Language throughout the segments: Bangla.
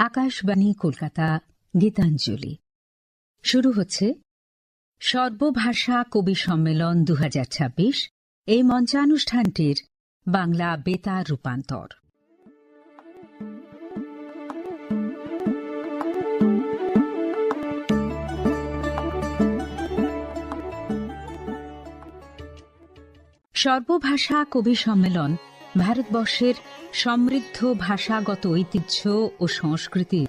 আকাশবাণী কলকাতা গীতাঞ্জলি শুরু হচ্ছে সর্বভাষা কবি সম্মেলন 2026। এই মঞ্চানুষ্ঠানটির বাংলা বেতার রূপান্তর। সর্বভাষা কবি সম্মেলন ভারতবর্ষের সমৃদ্ধ ভাষাগত ঐতিহ্য ও সংস্কৃতির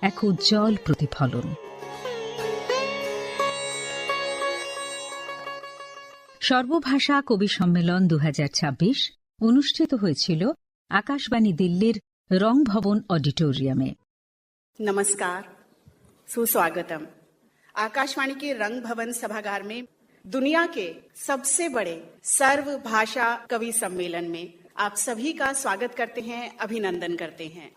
এক উজ্জ্বল প্রতিফলন। সর্বভাষা কবি সম্মেলন 2026 অনুষ্ঠিত হয়েছিল আকাশবাণী দিল্লির রং ভবন অডিটোরিয়ামে। नमस्कार, सुस्वागतम। आकाशवाणी के रंग भवन सभागार में दुनिया के सबसे बड़े सर्व भाषा कवि सम्मेलन में आप सभी का स्वागत करते हैं, अभिनंदन करते हैं।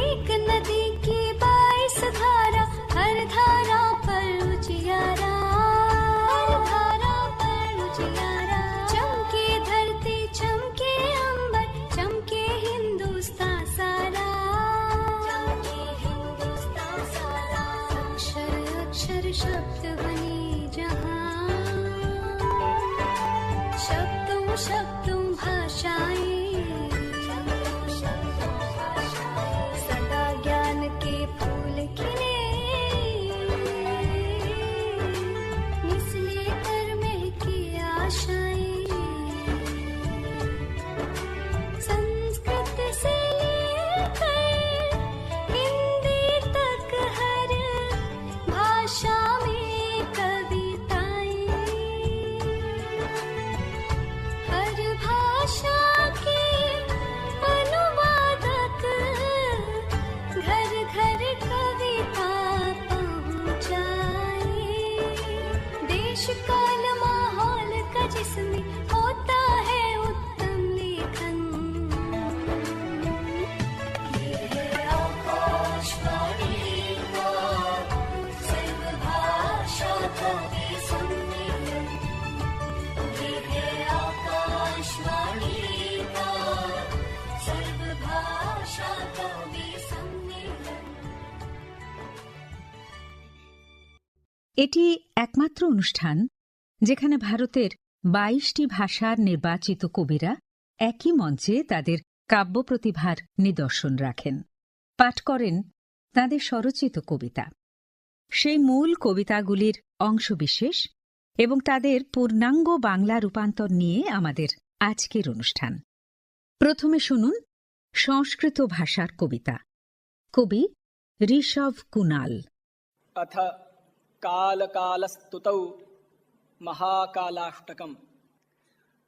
एक नदी की 22 धारा, हर धारा पर उजियारा, हर धारा पर उजियारा। चमके धरती, चमके अंबर, चमके हिंदुस्तान सारा, चमके हिंदुस्तान सारा। अक्षर अक्षर शब्द बने जहां, शब्दों शब्दों भाषाएं, सदा ज्ञान के फूल खिले, निस्ले कर महकी आशाएं। संस्कृत से लेकर हिंदी तक हर भाषा में कविताएं, हर भाषा के अनुवादक घर घर कविता पहुँचाए। देश काल माहौल का जिसमें होता है उत्तम लेखन, ये है आकाशवाणी का सर्वभाषा कवि सम्मेलन। ये है आकाशवाणी का सर्वभाषा कवि सम्मेलन। এটি একমাত্র অনুষ্ঠান যেখানে ভারতের 22টি ভাষার নির্বাচিত কবিরা একই মঞ্চে তাদের কাব্য প্রতিভার নিদর্শন রাখেন, পাঠ করেন তাঁদের স্বরচিত কবিতা, সেই মূল কবিতাগুলির অংশবিশেষ এবং তাদের পূর্ণাঙ্গ বাংলা রূপান্তর নিয়ে আমাদের আজকের অনুষ্ঠান। প্রথমে শুনুন সংস্কৃত ভাষার কবিতা, কবি ঋষভ কুনাল। अथ कालकालस्तुतौ महाकालाष्टकम्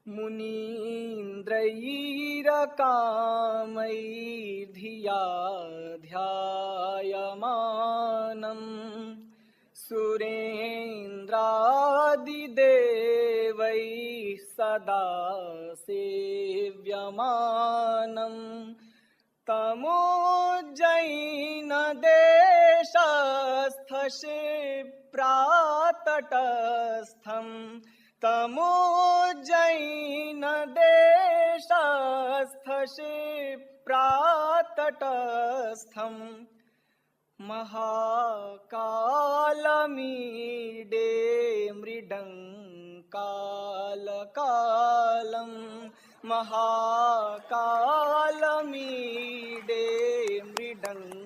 मुनीन्द्रैरकामैर्धिया ध्यायमानं सुरेन्द्रादिदेवैः सदा सेव्यमानम् तमोज्जैनदेशस्थ शिप्रातटस्थम्, तमोज्जैनदेशस्थ शिप्रातटस्थम्, महाकालमीडे मृडङ्कालकालम्, महाकालमीडे मृडङ्कालकालम्।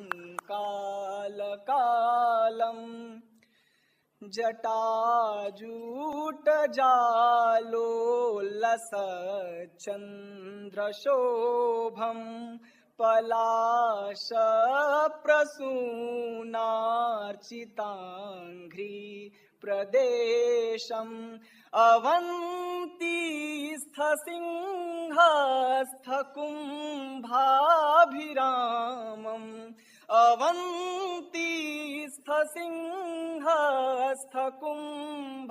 जटाजूटजालोलसच्चन्द्रशोभम्, पलाशप्रसूनार्चिताङ्घ्रि प्रदेशम्, अवन्तीस्थसिंहस्थ कुम्भाभिरामम्, अवन्तीस्थसिंहस्थ कुम्भाभिरामम्,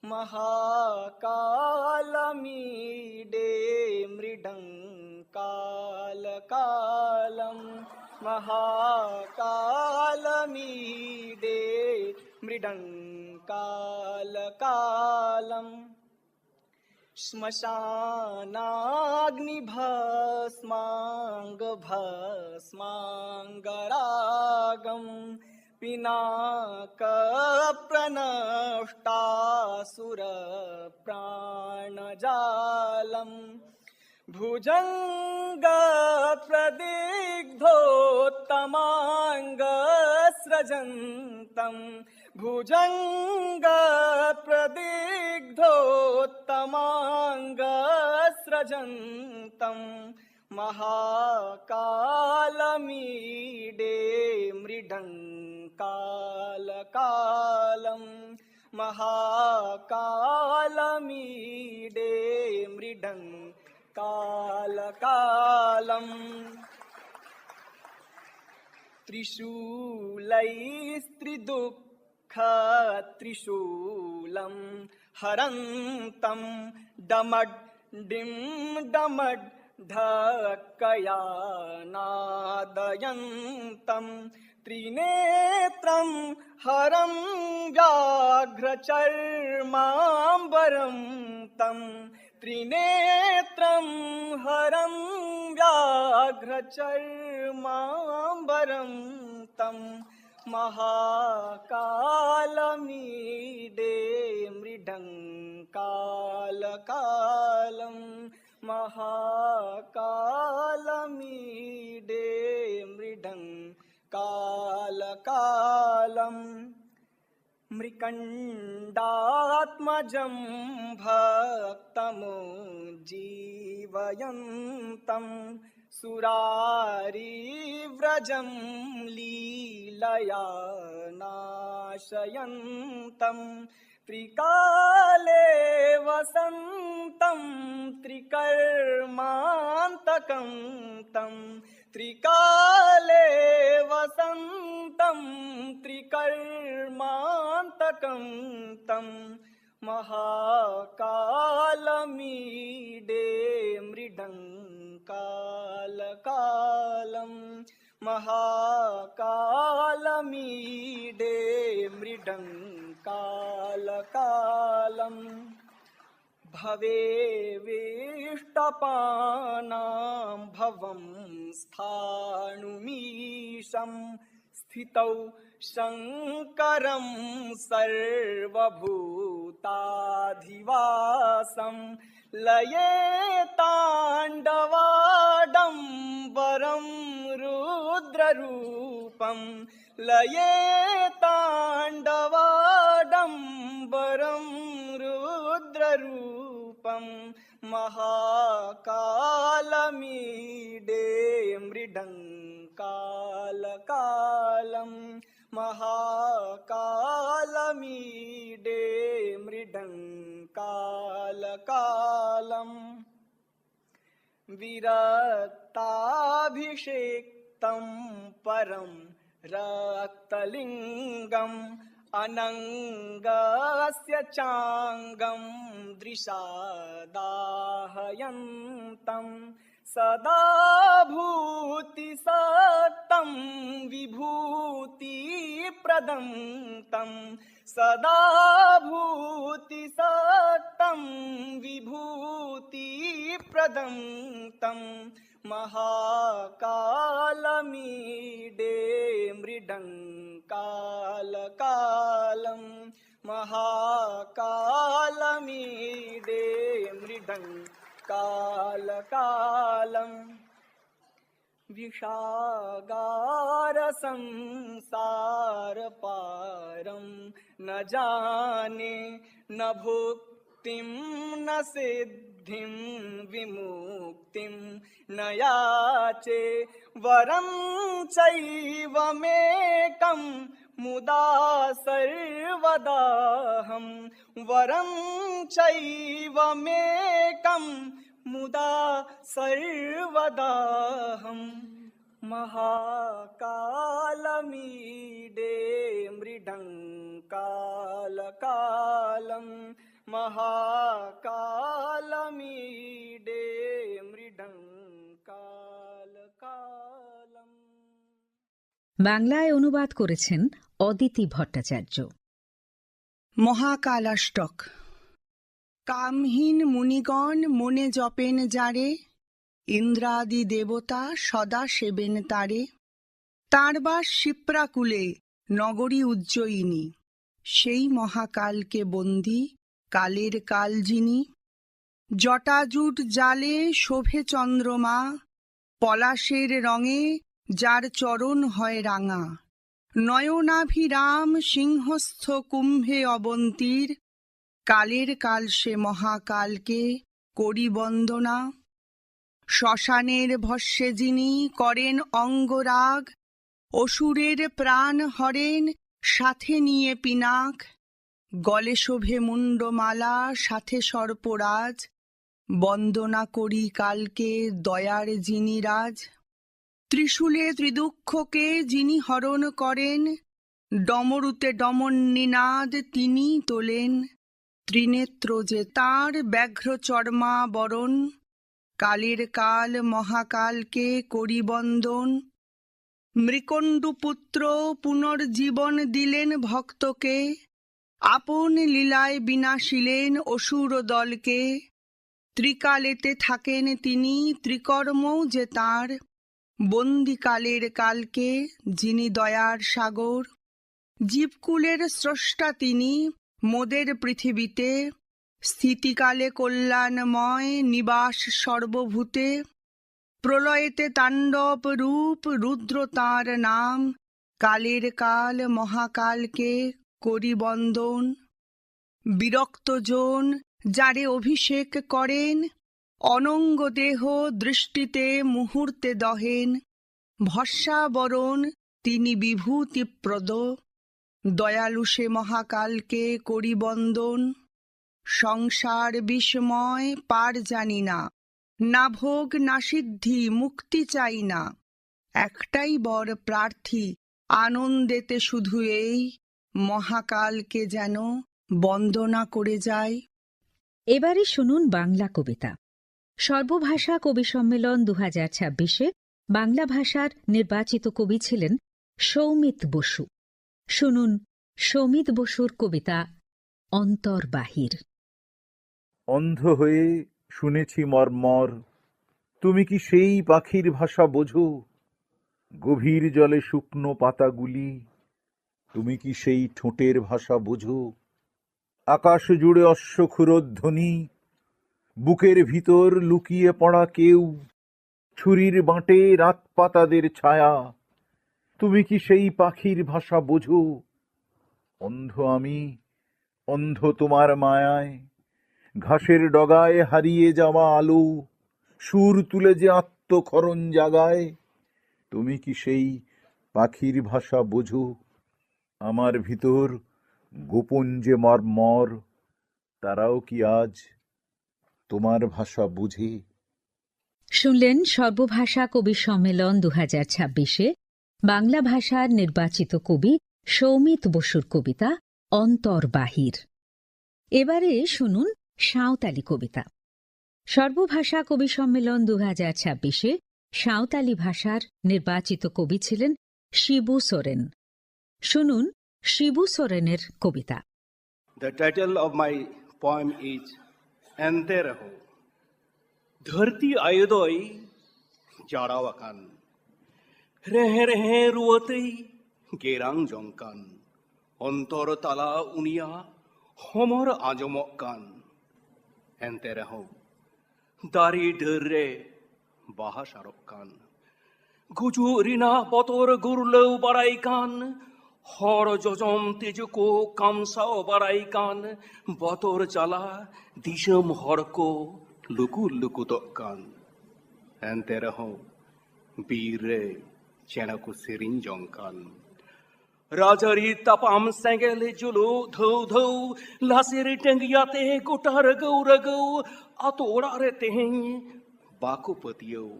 महाकालमीडे मृडङ्कालकालम्, महाकालमीडे मृडङ्कालकालम् श्मशानाग्निभस्माङ्गभस्माङ्गरागम् पिनाकप्रणष्टासुरप्राणजालम् भुजङ्गप्रदिग्धोत्तमाङ्गस्रजन्तम् भुजङ्गप्रदिग्धोत्तमाङ्गस्रजन्तम् महाकालमीडे मृडङ्कालकालम् महाकालमीडे मृडङ्कालकालम् त्रिशूलैस्त्रिदुःखत्रिशूलं हरन्तं डमड्डिं डमड् ढक्कया नादयन्तं त्रिनेत्रं हरं व्याघ्रचर्माम्बरं तं त्रिनेत्रं हरं व्याघ्रचर्माम्बरं तं महाकालमीडे मृडङ्कालकालम् महाकालमीडे मृडङ्कालकालम् मृकण्डात्मजं भक्तमुज्जीवयन्तं सुरारिव्रजं लीलया नाशयन्तं त्रिकाले वसन्तं त्रिकर्मान्तकं तं त्रिकाले वसन्तं त्रिकर्मान्तकं तं महाकालमीडे मृडङ्कालकालम् महाकालमीडे मृडङ्कालकालम् भवेवेष्टपानां भवं स्थाणुमीशं स्थितौ शङ्करं सर्वभूताधिवासं लये ताण्डवाडम्बरं रुद्ररूपं लये ताण्डवाडम्बरं रुद्ररूपं महाकालमीडे मृडङ्कालकालम् महाकालमीडे मृडङ्कालकालम् विरक्ताभिषेक्तं परं रक्तलिङ्गम् अनङ्गस्य चाङ्गं दृशा दाहयन्तं सदा भूतिसक्तं विभूतिप्रदं तं सदा भूतिसक्तं विभूतिप्रदं तं महाकालमीडे मृडङ्कालकालम् महाकालमीडे मृडङ्कालकालम् विषागारसंसारपारं न जाने न भुक्तिं न सिद्धिं विमुक्तिं न याचे वरं चैवमेकं मुदा सर्वदाहं वरं चैवमेकं मुदा सर्वदाहं महाकालमीडे मृडङ्कालकालम् महाकालमीडे মহাকালাষ্টক। কামহীন মুনিগণ মনে জপেন যারে, ইন্দ্রাদি দেবতা সদা সেবেন তারে। তাঁর বাস শিপ্রাকুলে নগরী উজ্জয়িনী, সেই মহাকালকে বন্দী কালের কাল যিনি। জটাজুট জালে শোভে চন্দ্রমা, পলাশের রঙে যার চরণ হয় রাঙা। নয়নাভিরাম সিংহস্থ কুম্ভে অবন্তীর, কালের কাল সে মহাকালকে করি বন্দনা। শ্মশানের ভস্যে যিনি করেন অঙ্গরাগ, অসুরের প্রাণ হরেন সাথে নিয়ে পিনাক। গলে শোভে মুন্ডমালা সাথে সর্পরাজ, বন্দনা করি কালকে দয়ার যিনি রাজ। ত্রিশূলে ত্রিদুঃখকে যিনি হরণ করেন, ডমরুতে ডমন নিনাদ তিনি তোলেন। ত্রিনেত্র যে তাঁর ব্যাঘ্র চর্মাবরণ, কালের কাল মহাকালকে করি বন্দন। মৃকণ্ডু পুত্র পুনর্জীবন দিলেন ভক্তকে, আপন লীলায় বিনাশিলেন অসুর দলকে। ত্রিকালেতে থাকেন তিনি ত্রিকর্মও যে তাঁর, বন্দিকালের কালকে যিনি দয়ার সাগর। জীবকুলের স্রষ্টা তিনি মোদের পৃথিবীতে, স্থিতিকালে কল্যাণময় নিবাস সর্বভূতে। প্রলয়েতে তাণ্ডব রূপ রুদ্র তাঁর নাম, কালের কাল মহাকালকে করি বন্দন। বিরক্তজন যারে অভিষেক করেন, অনঙ্গ দেহ দৃষ্টিতে মুহূর্তে দহেন। ভস্মাবরণ তিনি বিভূতিপ্রদ, দয়ালু সে মহাকালকে করি বন্দন। সংসার বিস্ময় পার জানি না, না ভোগ না সিদ্ধি মুক্তি চাই না। একটাই বর প্রার্থী আনন্দেতে শুধু এই, মহাকালকে যেন বন্দনা করে যায়। এবারে শুনুন বাংলা কবিতা। সর্বভাষা কবি সম্মেলন 2026-এ বাংলা ভাষার নির্বাচিত কবি ছিলেন সৌমিত বসু। শুনুন সৌমিত বসুর কবিতা অন্তর্বাহির। অন্ধ হয়ে শুনেছি মর্মর, তুমি কি সেই পাখির ভাষা বোঝো? গভীর জলে শুকনো পাতাগুলি, তুমি কি সেই ঠোঁটের ভাষা বোঝো? আকাশ জুড়ে অশ্বক্ষুরধ্বনি, বুকের ভিতর লুকিয়ে পড়া কেউ, ছুরির বাঁটে রাত পাতাদের ছায়া, তুমি কি সেই পাখির ভাষা বোঝো? অন্ধ আমি, অন্ধ তোমার মায়ায়, ঘাসের ডগায় হারিয়ে যাওয়া আলো, সুর তুলে যে আত্মক্ষরণ জাগায়, তুমি কি সেই পাখির ভাষা বোঝো? আমার ভিতর গোপন যে মর্মর, তারাও কি আজ তোমার ভাষা বুঝে? শুনলেন সর্বভাষা কবি সম্মেলন 2026-এ বাংলা ভাষার নির্বাচিত কবি সৌমিত বসুর কবিতা অন্তর্বাহির। এবারে শুনুন সাঁওতালি কবিতা। সর্বভাষা কবি সম্মেলন 2026-এ সাঁওতালি ভাষার নির্বাচিত কবি ছিলেন শিবু সোরেন। শুনুন শিবু সোরেনের কবিতা। The title of my poem is Ente Raho. ধরতি আয়োদয় জাড়াও আকান, রেহে রেহে রুয়তেই গেরাং জঙ্কান। অন্তর তালা উনিয়া হমর আজমক কান। এন্তে রাহো দাড়ি ঢেরে বাহা সারক কান। গুজু রিনা বতর গুরলেও বাড়াই কান। হর যজম তেজকো কামসাও বাড়াই কান। বতর চালা দিশম হরকো লুকু লুকু কান। এন্তে রাহো বীর রে চেনাকু সেরিং জঙ্কান। রাজারি তাপাম সেঙ্গেলে জুলো ধৌ ধৌ। লাসের টেঙ্গিয়াতে গোটার গৌর গৌ। আতোড়ারে তেহেং বাকু পতিয়ৌ।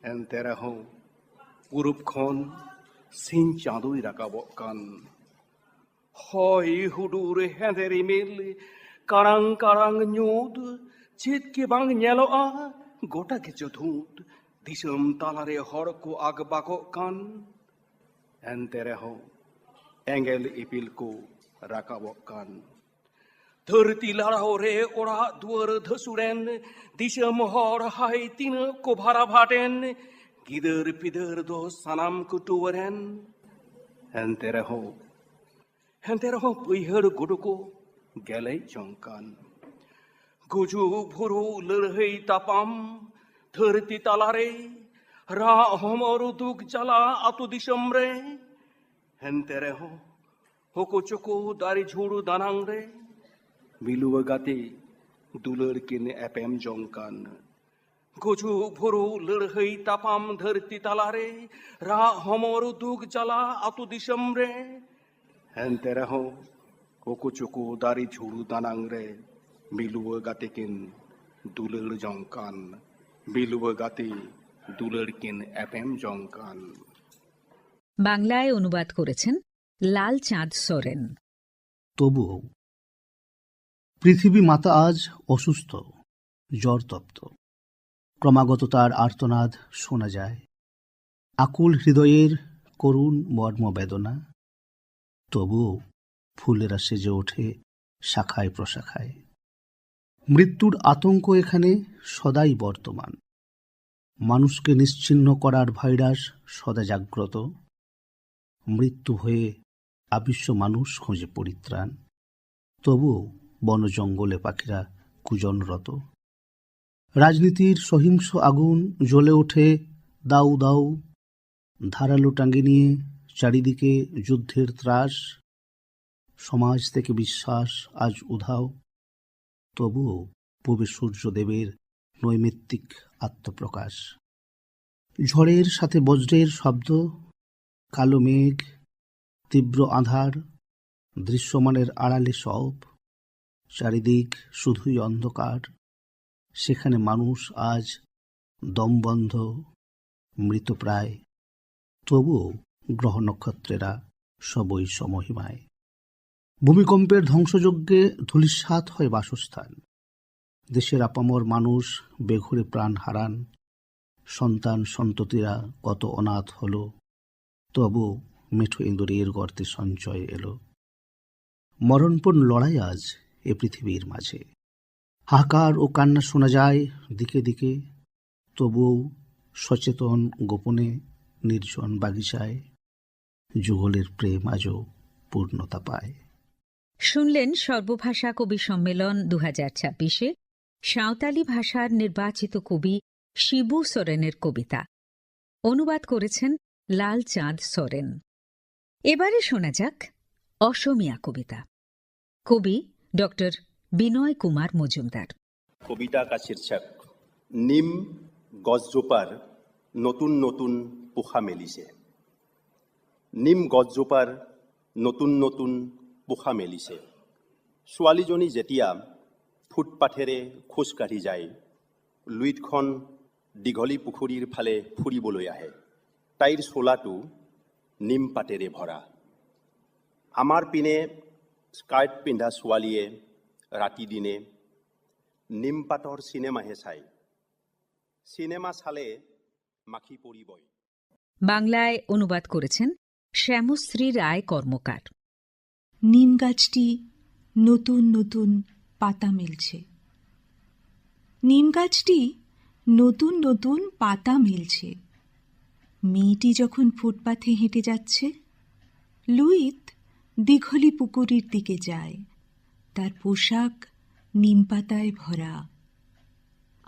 এন্তে রাহো পূরব খন সিন চাঁদুই রাকাবক কান। হয় হুডুর হেঁদে রিমিল কারাং কারাং ñuud। ᱪᱮᱫ ᱜᱮ ᱵᱟᱝ ᱧᱮᱞᱚᱜᱼᱟ ᱜᱚᱴᱟ ᱜᱮᱪᱚ ᱫᱷᱩᱸᱛ᱾ ᱫᱤᱥᱚᱢ ᱛᱟᱞᱟᱨᱮ ᱦᱚᱲ ᱠᱚ ᱟᱜ ᱵᱟᱜᱚᱜ ᱠᱟᱱ᱾ ᱮᱱᱛᱮ ᱨᱮᱦᱚᱸ ᱮᱸᱜᱮᱞ ᱤᱯᱤᱞ ᱠᱚ ᱨᱟᱠᱟᱵᱚᱜ ᱠᱟᱱ ᱫᱷᱟᱹᱨᱛᱤ ᱞᱟᱲᱟᱣ ᱨᱮ ᱚᱲᱟᱜ ᱫᱩᱣᱟᱹᱨ ᱫᱷᱟᱹᱥᱩᱲᱮᱱ ᱫᱤᱥᱚᱢ ᱦᱚᱲ ᱦᱟᱭ ᱛᱤᱱᱟᱹᱜ ᱠᱚ ᱵᱷᱟᱲᱟ ᱵᱷᱟᱴᱮᱱ ᱜᱤᱫᱟᱹᱨ ᱯᱤᱫᱟᱹᱨ ᱫᱚ ᱥᱟᱱᱟᱢ ᱠᱚ ᱴᱩᱣᱟᱹᱨᱮᱱ ᱮᱱᱛᱮ ᱨᱮᱦᱚᱸ ᱵᱟᱹᱭᱦᱟᱹᱲ ᱜᱩᱰᱩ ᱠᱚ ᱜᱮᱞᱮᱡ ᱡᱚᱝ ᱠᱟᱱ ᱜᱩᱡᱩᱜ ᱵᱷᱩᱨᱩ ᱞᱟᱹᱲᱦᱟᱹᱭ ᱛᱟᱯᱟᱢ ᱫᱷᱟᱹᱨᱛᱤ ᱛᱟᱞᱟᱨᱮ ᱨᱟᱜ ᱦᱚᱢᱚᱨ ᱫᱩᱠ ᱡᱟᱞᱟ ᱟᱛᱳ ᱫᱤᱥᱚᱢ ᱨᱮ ᱮᱱᱛᱮ ᱨᱮᱦᱚᱸ ᱦᱚᱠᱚ ᱪᱚᱠᱚ ᱫᱟᱨᱮ ঝুড় দানাং রে মিলুয়া গাতে দুলার কিন এপেম জংকান গুজু ভুরু লড়হই তাপাম ধরতি তালারে রা হমর দুগ জ্বালা আতু দিশম রে এনতে রহ হকু চুকু দারি ঝুড়ু দানাং রে মিলুয়া গাতে কিন দুলার জংকান মিলুয়া গাতে দুলার কিন এপেম জংকান। বাংলায় অনুবাদ করেছেন লাল চাঁদ সোরেন। তবুও পৃথিবী মাতা আজ অসুস্থ, জ্বরতপ্ত। ক্রমাগত তার আর্তনাদ শোনা যায়, আকুল হৃদয়ের করুণ মর্মবেদনা। তবুও ফুলেরা সেজে ওঠে শাখায় প্রশাখায়। মৃত্যুর আতঙ্ক এখানে সদাই বর্তমান। মানুষকে নিশ্চিহ্ন করার ভাইরাস সদা জাগ্রত। মৃত্যু হয়ে আবিশ্ব মানুষ খোঁজে পরিত্রাণ। তবুও বন জঙ্গলে পাখিরা কুজনরত। রাজনীতির সহিংস আগুন জ্বলে ওঠে দাউ দাউ। ধারালো টাঙ্গি নিয়ে চারিদিকে যুদ্ধের ত্রাস। সমাজ থেকে বিশ্বাস আজ উধাও। তবুও পূবে সূর্যদেবের নৈমিত্তিক আত্মপ্রকাশ। ঝড়ের সাথে বজ্রের শব্দ, কালো মেঘ, তীব্র আঁধার, দৃশ্যমানের আড়ালে সব। চারিদিক শুধুই অন্ধকার। সেখানে মানুষ আজ দমবন্ধ, মৃতপ্রায়। তবুও গ্রহ নক্ষত্রেরা সবই সমহিমায়। ভূমিকম্পের ধ্বংসযজ্ঞে ধূলিসাৎ হয় বাসস্থান। দেশের আপামর মানুষ বেঘরে প্রাণ হারান। সন্তান সন্ততিরা কত অনাথ হল। তবু মেঠো ইঁদুরের গর্তে সঞ্চয় এলো। মরণপণ লড়াই আজ এ পৃথিবীর মাঝে। হাহাকার ও কান্না শোনা যায় দিকে দিকে। তবুও সচেতন গোপনে নির্জন বাগিচায় যুগলের প্রেম আজও পূর্ণতা পায়। শুনলেন সর্বভাষা কবি সম্মেলন 2026-এ সাঁওতালি ভাষার নির্বাচিত কবি শিবু সোরেনের কবিতা। অনুবাদ করেছেন লাল চাঁদ সোরেন। এবারে শোনা যাক অসমীয়া কবিতা। কবি ডক্টর বিনয় কুমার মজুমদার। কবিতা কা শীর্ষক নিম গছজোপাৰ নতুন নতুন পোখা মেলিছে। নিম গছজোপাৰ নতুন নতুন পোখা মেলিছে। ছোৱালীজনী যেতিয়া ফুটপাথেৰে খোজকাঢ়ি যায়, লুইতখন দীঘলী পুখুৰীৰ ফালে ফুৰিবলৈ আহে। তাইৰ চোলাটো নিম পাতেৰে ভৰা। আমাৰ পিনে স্কাৰ্ট পিন্ধা ছোৱালীয়ে ৰাতি দিনে নিম পাতৰ চিনেমাহে চায়। সিনেমা চালে মাখি পৰিবই। বাংলায় অনুবাদ করেছেন শ্যামশ্রী রায় কর্মকার। নিম গাছটি নতুন নতুন পাতা মেলছে। নিম গাছটি নতুন নতুন পাতা মেলছে। মেয়েটি যখন ফুটপাথে হেঁটে যাচ্ছে, লুইত দীঘলি পুকুরির দিকে যায়। তার পোশাক নিম পাতায় ভরা।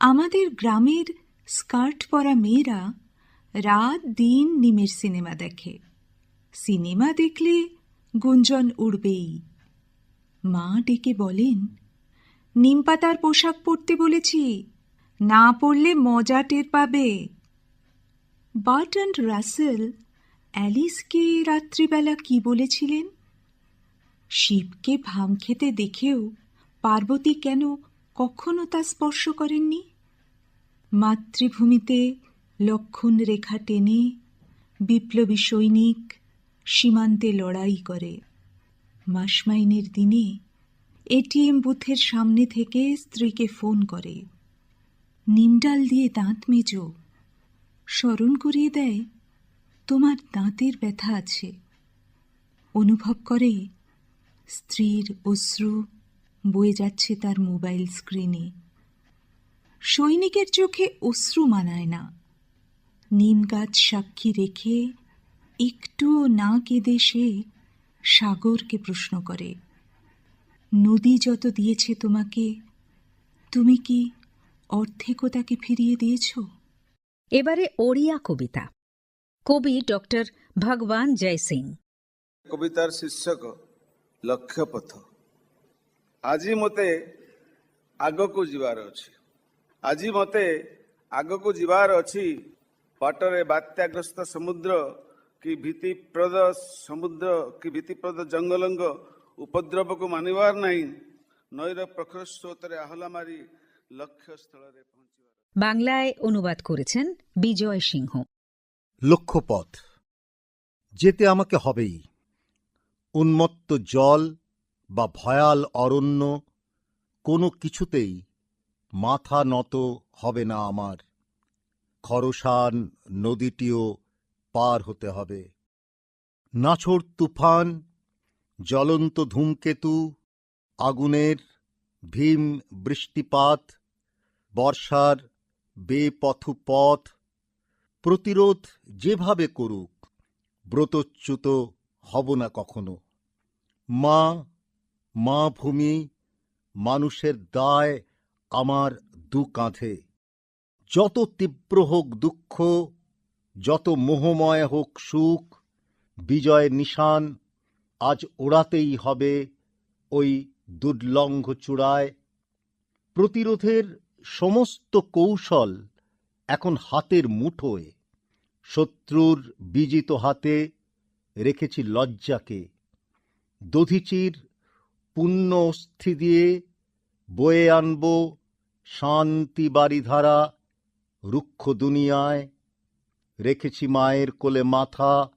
আমাদের গ্রামের স্কার্ট পরা মেয়েরা রাত দিন নিমের সিনেমা দেখে। সিনেমা দেখলে গুঞ্জন উড়বেই। মা ডেকে বলেন, নিম পাতার পোশাক পরতে বলেছি, না পরলে মজা টের পাবে। বার্ট্রান্ড রাসেল অ্যালিসকে রাত্রিবেলা কি বলেছিলেন? শিবকে ভাং খেতে দেখেও পার্বতী কেন কখনো তা স্পর্শ করেননি? মাতৃভূমিতে লক্ষণ রেখা টেনে বিপ্লবী সৈনিক সীমান্তে লড়াই করে। মাসমাইনের দিনে এটিএম বুথের সামনে থেকে স্ত্রীকে ফোন করে, নিমডাল দিয়ে দাঁত মেজো, স্মরণ করিয়ে দেয় তোমার দাঁতের ব্যথা আছে। অনুভব করে স্ত্রীর অশ্রু বয়ে যাচ্ছে তার মোবাইল স্ক্রিনে। সৈনিকের চোখে অশ্রু মানায় না। নিম গাছ সাক্ষী রেখে একটুও না কেঁদে সে সাগরকে প্রশ্ন করে, নদী যত দিয়েছে তোমাকে, তুমি কি অর্ধেকও তাকে ফিরিয়ে দিয়েছ? এবারে ওড়িয়া কবিতা। কবি ডক্টর ভগবান জয় সিং। কবিতার শীর্ষক লক্ষ্যপথ। ଆଜି ମୋତେ ଆଗକୁ ଯିବାର ଅଛି, ଆଜି ମୋତେ ଆଗକୁ ଯିବାର ଅଛି। ବାଟରେ ବାତ୍ୟାଗ୍ରସ୍ତ ସମୁଦ୍ର କି ଭୀତିପ୍ରଦ ଜଙ୍ଗଲଙ୍କ ଉପଦ୍ରବକୁ ମାନିବାର ନାହିଁ। ନଈର ପ୍ରଖର ସ୍ରୋତରେ ଆହଲା ମାରି লক্ষ্যস্থলে পৌঁছিবার। বাংলায় অনুবাদ করেছেন বিজয় সিংহ। লক্ষ্যপথ। যেতে আমাকে হবেই। উন্মত্ত জল বা ভয়াল অরণ্য কোনো কিছুতেই মাথা নত হবে না আমার। খরসান নদীটিও পার হতে হবে। নাছোড় তুফান, জ্বলন্ত ধূমকেতু, আগুনের ভীম বৃষ্টিপাত, বর্ষার বেপথুপথ প্রতিরোধ যেভাবে করুক, ব্রতচ্যুত হব না কখনো। মা ভূমি, মানুষের দায় আমার দু কাঁধে। যত তীব্র হোক দুঃখ, যত মোহময় হোক সুখ, বিজয়ের নিশান আজ ওড়াতেই হবে ওই দুর্লঙ্ঘ চূড়ায়। প্রতিরোধের সমস্ত কৌশল এখন হাতের মুঠোয়। শত্রুর বিজিত হাতে রেখেছি লজ্জাকে। দধিচির পুণ্য অস্থি দিয়ে বয়ে আনব শান্তি বাড়িধারা রুক্ষ দুনিয়ায়। রেখেছি মায়ের কোলে মাথা,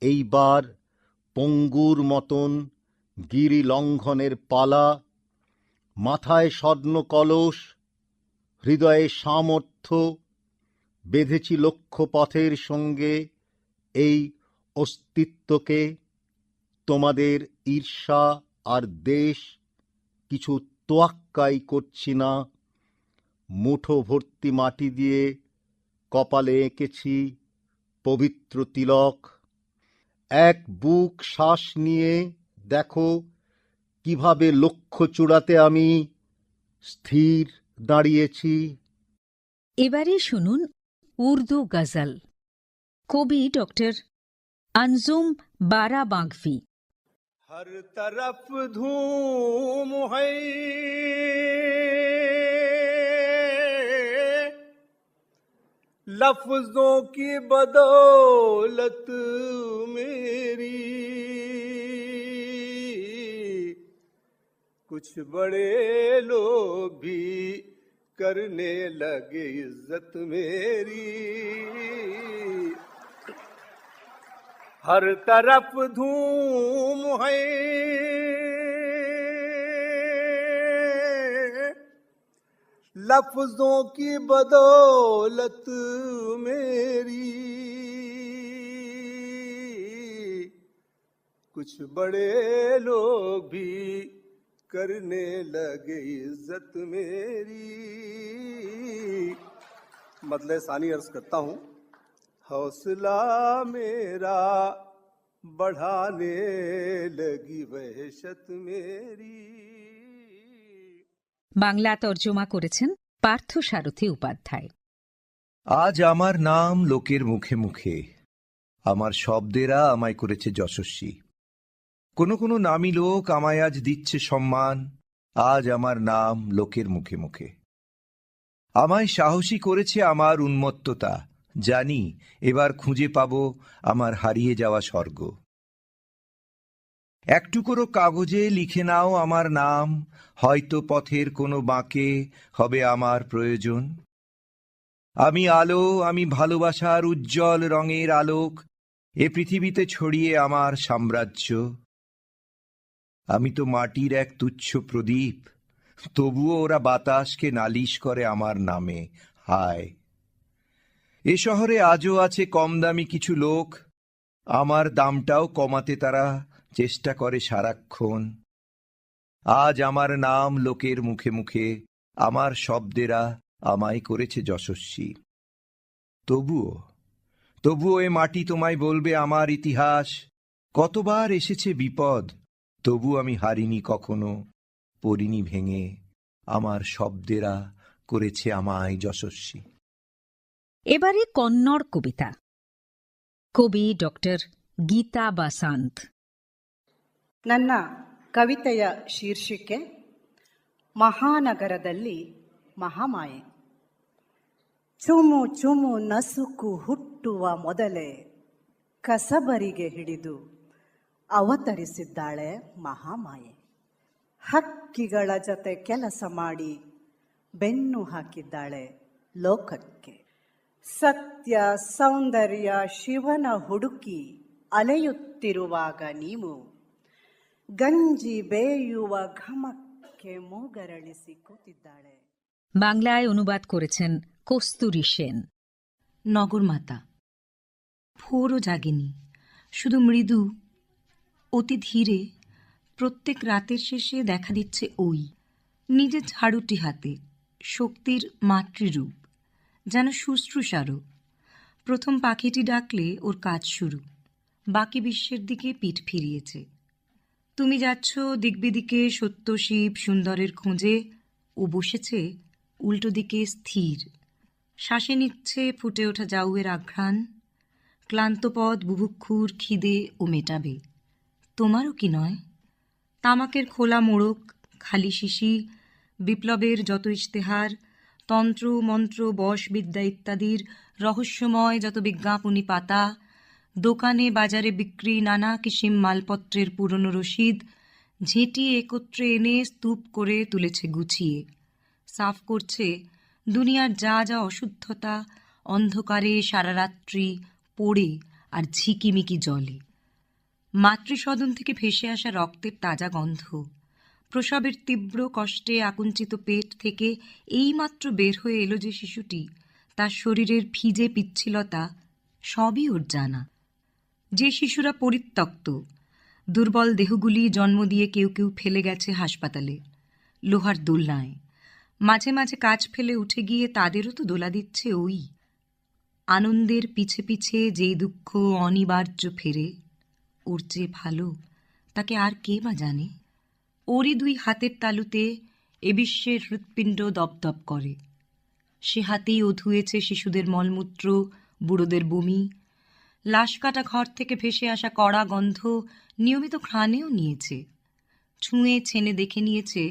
এইবার পঙ্গুর মতন গিরি লঙ্ঘনের পালা। মাথায় স্বর্ণ কলস, হৃদয়ে সামর্থ্য, বেঁধেছি লক্ষ্যপথের সঙ্গে এই অস্তিত্বকে। তোমাদের ঈর্ষা আর দেশ কিছু তোয়াক্কাই করছি না। মুঠো ভর্তি মাটি দিয়ে কপালে এঁকেছি পবিত্র তিলক। এক বুক শ্বাস নিয়ে দেখো কিভাবে লক্ষ্য চূড়াতে আমি স্থির দাঁড়িয়েছি। এবারে শুনুন উর্দু গজল। কবি ডক্টর আনজুম বারাবাঙ্কভি। हर तरफ धूम है, लफ्जों की बदौलत मेरी। कुछ बड़े लोग भी करने लगे इज्जत मेरी। हर तरफ धूम है, लफ्जों की बदौलत मेरी। कुछ बड़े लोग भी करने लगे इज्जत मेरी। मतलब सानी अर्ज करता हूं, हौसला मेरा बढ़ाने लगी वहशत मेरी। বাংলা তর্জমা করেছেন পার্থ সারথী উপাধ্যায়। আজ আমার নাম লোকের মুখে মুখে, আমার শব্দেরা আমায় করেছে যশস্বী। কোনো কোনো নামী লোক আমায় আজ দিচ্ছে সম্মান। আজ আমার নাম লোকের মুখে মুখে। আমায় সাহসী করেছে আমার উন্মত্ততা। জানি এবার খুঁজে পাব আমার হারিয়ে যাওয়া স্বর্গ। একটুকরো কাগজে লিখে নাও আমার নাম, হয়তো পথের কোনো বাঁকে হবে আমার প্রয়োজন। আমি আলো, আমি ভালোবাসার উজ্জ্বল রঙের আলোক, এ পৃথিবীতে ছড়িয়ে আমার সাম্রাজ্য। আমি তো মাটির এক তুচ্ছ প্রদীপ, তবুও ওরা বাতাসকে নালিশ করে আমার নামে। হায়, এ শহরে আজও আছে কম দামি কিছু লোক, আমার দামটাও কমাতে তারা চেষ্টা করে সারাক্ষণ। আজ আমার নাম লোকের মুখে মুখে, আমার শব্দেরা আমায় করেছে যশস্বী। তবুও এ মাটি তোমায় বলবে আমার ইতিহাস। কতবার এসেছে বিপদ, তবু আমি হারিনি কখনো, পড়িনি ভেঙে। আমার শব্দেরা করেছে আমায় যশস্বী। এবারে কন্নড় কবিতা। কবি ডক্টর ಗೀತಾ ಬಸಂತ್. ನನ್ನ ಕವಿತೆಯ ಶೀರ್ಷಿಕೆ ಮಹಾನಗರದಲ್ಲಿ ಮಹಾಮಾಯೆ. ಚುಮು ಚುಮು ನಸುಕು ಹುಟ್ಟುವ ಮೊದಲೇ ಕಸಬರಿಗೆ ಹಿಡಿದು ಅವತರಿಸಿದ್ದಾಳೆ ಮಹಾಮಾಯೆ. ಹಕ್ಕಿಗಳ ಜೊತೆ ಕೆಲಸ ಮಾಡಿ ಬೆನ್ನು ಹಾಕಿದ್ದಾಳೆ ಲೋಕಕ್ಕೆ. ಸತ್ಯ ಸೌಂದರ್ಯ ಶಿವನ ಹುಡುಕಿ ಅಲೆಯುತ್ತಿರುವಾಗ ನೀವು ಗಂಜಿ ಬೇಯುವ ಘಮಕ್ಕೆ ಮೂಗರಳಿಸಿ ಕೂತಿದ್ದಾಳೆ. বাংলায় অনুবাদ করেছেন কস্তুরী সেন. নগরমাতা। ভোরও জাগেনি, শুধু মৃদু, অতি ধীরে প্রত্যেক রাতের শেষে দেখা দিচ্ছে ওই নিজের ঝাড়ুটি হাতে, শক্তির মাতৃরূপ, যেন শুশ্রূষারও। প্রথম পাখিটি ডাকলে ওর কাজ শুরু, বাকি বিশ্বের দিকে পিঠ ফিরিয়েছে। তুমি যাচ্ছ দিকবিদিকে সত্য শিব সুন্দরের খোঁজে, ও বসেছে উল্টো দিকে স্থির, শ্বাসে নিচ্ছে ফুটে ওঠা জাউয়ের আঘ্রাণ। ক্লান্তপদ বুভুক্ষুর খিদে ও মেটাবে, তোমারও কি নয়? তামাকের খোলা মোড়ক, খালি শিশি, বিপ্লবের যত ইশতেহার, তন্ত্র মন্ত্র বশবিদ্যা ইত্যাদির রহস্যময় যত বিজ্ঞাপনী পাতা, দোকানে বাজারে বিক্রি নানা কিসিম মালপত্রের পুরনো রসিদ ঝেঁটিয়ে একত্রে এনে স্তূপ করে তুলেছে গুছিয়ে। সাফ করছে দুনিয়ার যা যা অশুদ্ধতা অন্ধকারে সারা রাত্রি পড়ে আর ঝিকিমিকি জলে। মাতৃসদন থেকে ভেসে আসা রক্তের তাজা গন্ধ, প্রসবের তীব্র কষ্টে আকুঞ্চিত পেট থেকে এইমাত্র বের হয়ে এলো যে শিশুটি, তার শরীরের ভিজে পিচ্ছিলতা সবই ওর জানা। যে শিশুরা পরিত্যক্ত, দুর্বল দেহগুলি জন্ম দিয়ে কেউ কেউ ফেলে গেছে হাসপাতালে, লোহার দোলনায়, মাঝে মাঝে কাজ ফেলে উঠে গিয়ে তাদেরও তো দোলা দিচ্ছে ওই। আনন্দের পিছে পিছে যেই দুঃখ অনিবার্য ফেরে, ওর চেয়ে ভালো তাকে আর কে বা জানে। ওরই দুই হাতের তালুতে এ বিশ্বের হৃৎপিণ্ড দপদপ করে। সে হাতেই ও ধুয়েছে শিশুদের মলমূত্র, বুড়োদের বমি। লাশ কাটা ঘর থেকে ভেসে আসা কড়া গন্ধ নিয়মিত ঘ্রাণেও নিয়েছে। ছুঁয়ে ছেনে দেখে নিয়েছে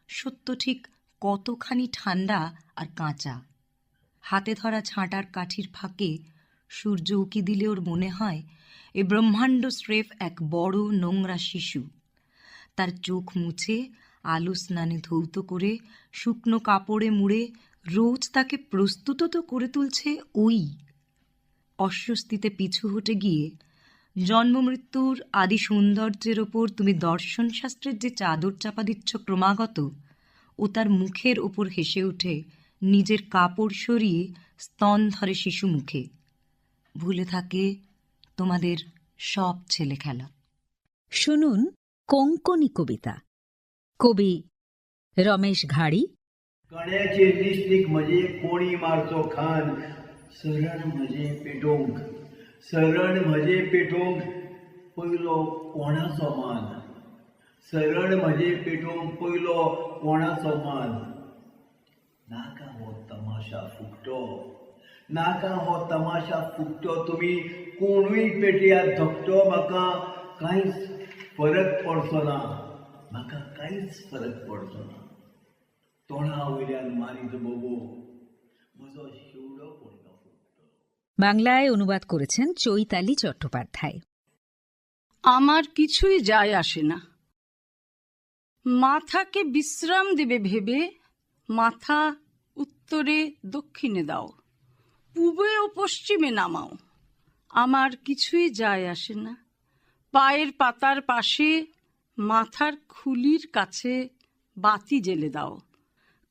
সত্য ঠিক কতখানি ঠান্ডা আর কাঁচা। হাতে ধরা ঝাঁটার কাঠির ফাঁকে সূর্য উকি দিলে ওর মনে হয় এ ব্রহ্মাণ্ড স্রেফ এক বড় নোংরা শিশু। তার চোখ মুছে আলো স্নানে ধৌত করে শুকনো কাপড়ে মুড়ে রোজ তাকে প্রস্তুত তো করে তুলছে ওই। অস্বস্তিতে পিছু হটে গিয়ে জন্ম মৃত্যুর আদি সৌন্দর্যের ওপর তুমি দর্শনশাস্ত্রের যে চাদর চাপা দিচ্ছ ক্রমাগত, ও তার মুখের ওপর হেসে উঠে নিজের কাপড় সরিয়ে স্তন ধরে শিশু মুখে। ভুলে থাকে তোমাদের সব ছেলে খেলা। শুনুন কোঙ্কণী কবিতা। কবি রমেশ ঘাড়ি। कण्याचे लिस्टीक म्हणजे कोणी मारचो खान, सरण म्हणजे पेटोंक, सरण म्हणजे पेटोंक पयलो कोणाचो मान, सरण म्हणजे पेटोंक पयलो कोणाचो मान. नाका हो तमाशा फुकटो, नाका हो तमाशा फुकटो, तुमी कोणूय पेटयात धोकटो, म्हाका कांयच फरक पडचो ना, म्हाका कांयच फरक पडचो ना. तोंडा वयल्यान मारीत बोबो म्हजो शेवडो पडलो फुकटो. বাংলায় অনুবাদ করেছেন চৈতালি চট্টোপাধ্যায়. আমার কিছুই যায় আসে না। মাথাকে বিশ্রাম দেবে ভেবে মাথা উত্তরে দক্ষিণে দাও, পূবে ও পশ্চিমে নামাও, আমার কিছুই যায় আসে না। পায়ের পাতার পাশে মাথার খুলির কাছে বাতি জেলে দাও,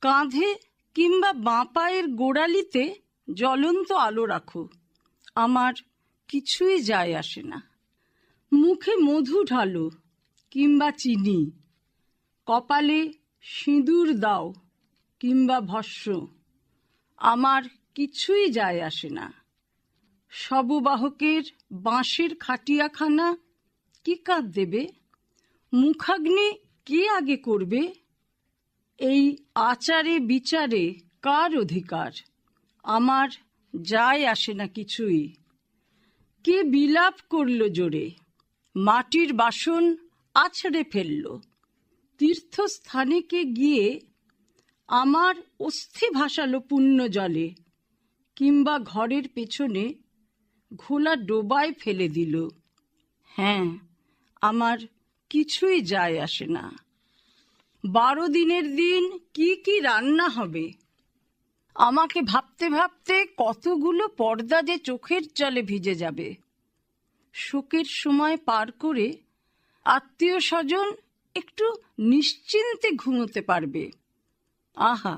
কাঁধে কিংবা বাঁ পায়ের গোড়ালিতে জ্বলন্ত আলো রাখো, আমার কিছুই যায় আসে না। মুখে মধু ঢালো, কিংবা চিনি, কপালে সিঁদুর দাও কিংবা ভস্ম, আমার কিছুই যায় আসে না। শববাহকের বাঁশের খাটিয়াখানা কি কাঁধ দেবে? মুখাগ্নি কে আগে করবে? এই আচারে বিচারে কার অধিকার? আমার যায় আসে না কিছুই। কে বিলাপ করল জোরে, মাটির বাসন আছড়ে ফেলল। তীর্থস্থানে কে গিয়ে আমার অস্থি ভাসালো পুণ্য জলে, কিংবা ঘরের পেছনে ঘোলা ডোবায় ফেলে দিল। হ্যাঁ, আমার কিছুই যায় আসে না। 12 দিনের দিন কি কি রান্না হবে, আমাকে ভাবতে ভাবতে কতগুলো পর্দা যে চোখের জলে ভিজে যাবে। শোকের সময় পার করে আত্মীয় স্বজন একটু নিশ্চিন্তে ঘুমোতে পারবে। আহা,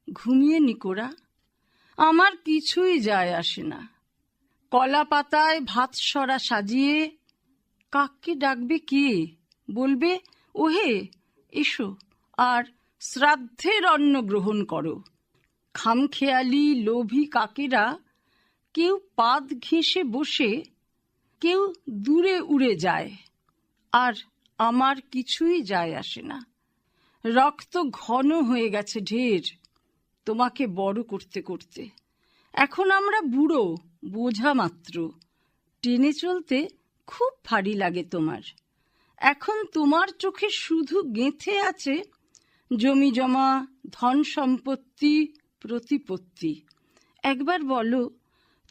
ঘুমিয়ে নিকোরা, আমার কিছুই যায় আসে না। কলা পাতায় ভাত সরা সাজিয়ে কাককে ডাকবে কে? বলবে, ওহে এসো আর শ্রাদ্ধের অন্ন গ্রহণ করো। খামখেয়ালি লোভী কাকেরা কেউ পাদ ঘেঁষে বসে, কেউ দূরে উড়ে যায়, আর আমার কিছুই যায় আসে না। রক্ত ঘন হয়ে গেছে ঢের তোমাকে বড় করতে করতে। এখন আমরা বুড়ো, বোঝা মাত্র। টেনে চলতে খুব ভারী লাগে তোমার। এখন তোমার চোখে শুধু গেঁথে আছে জমি জমা, ধন সম্পত্তি, প্রতিপত্তি। একবার বলো,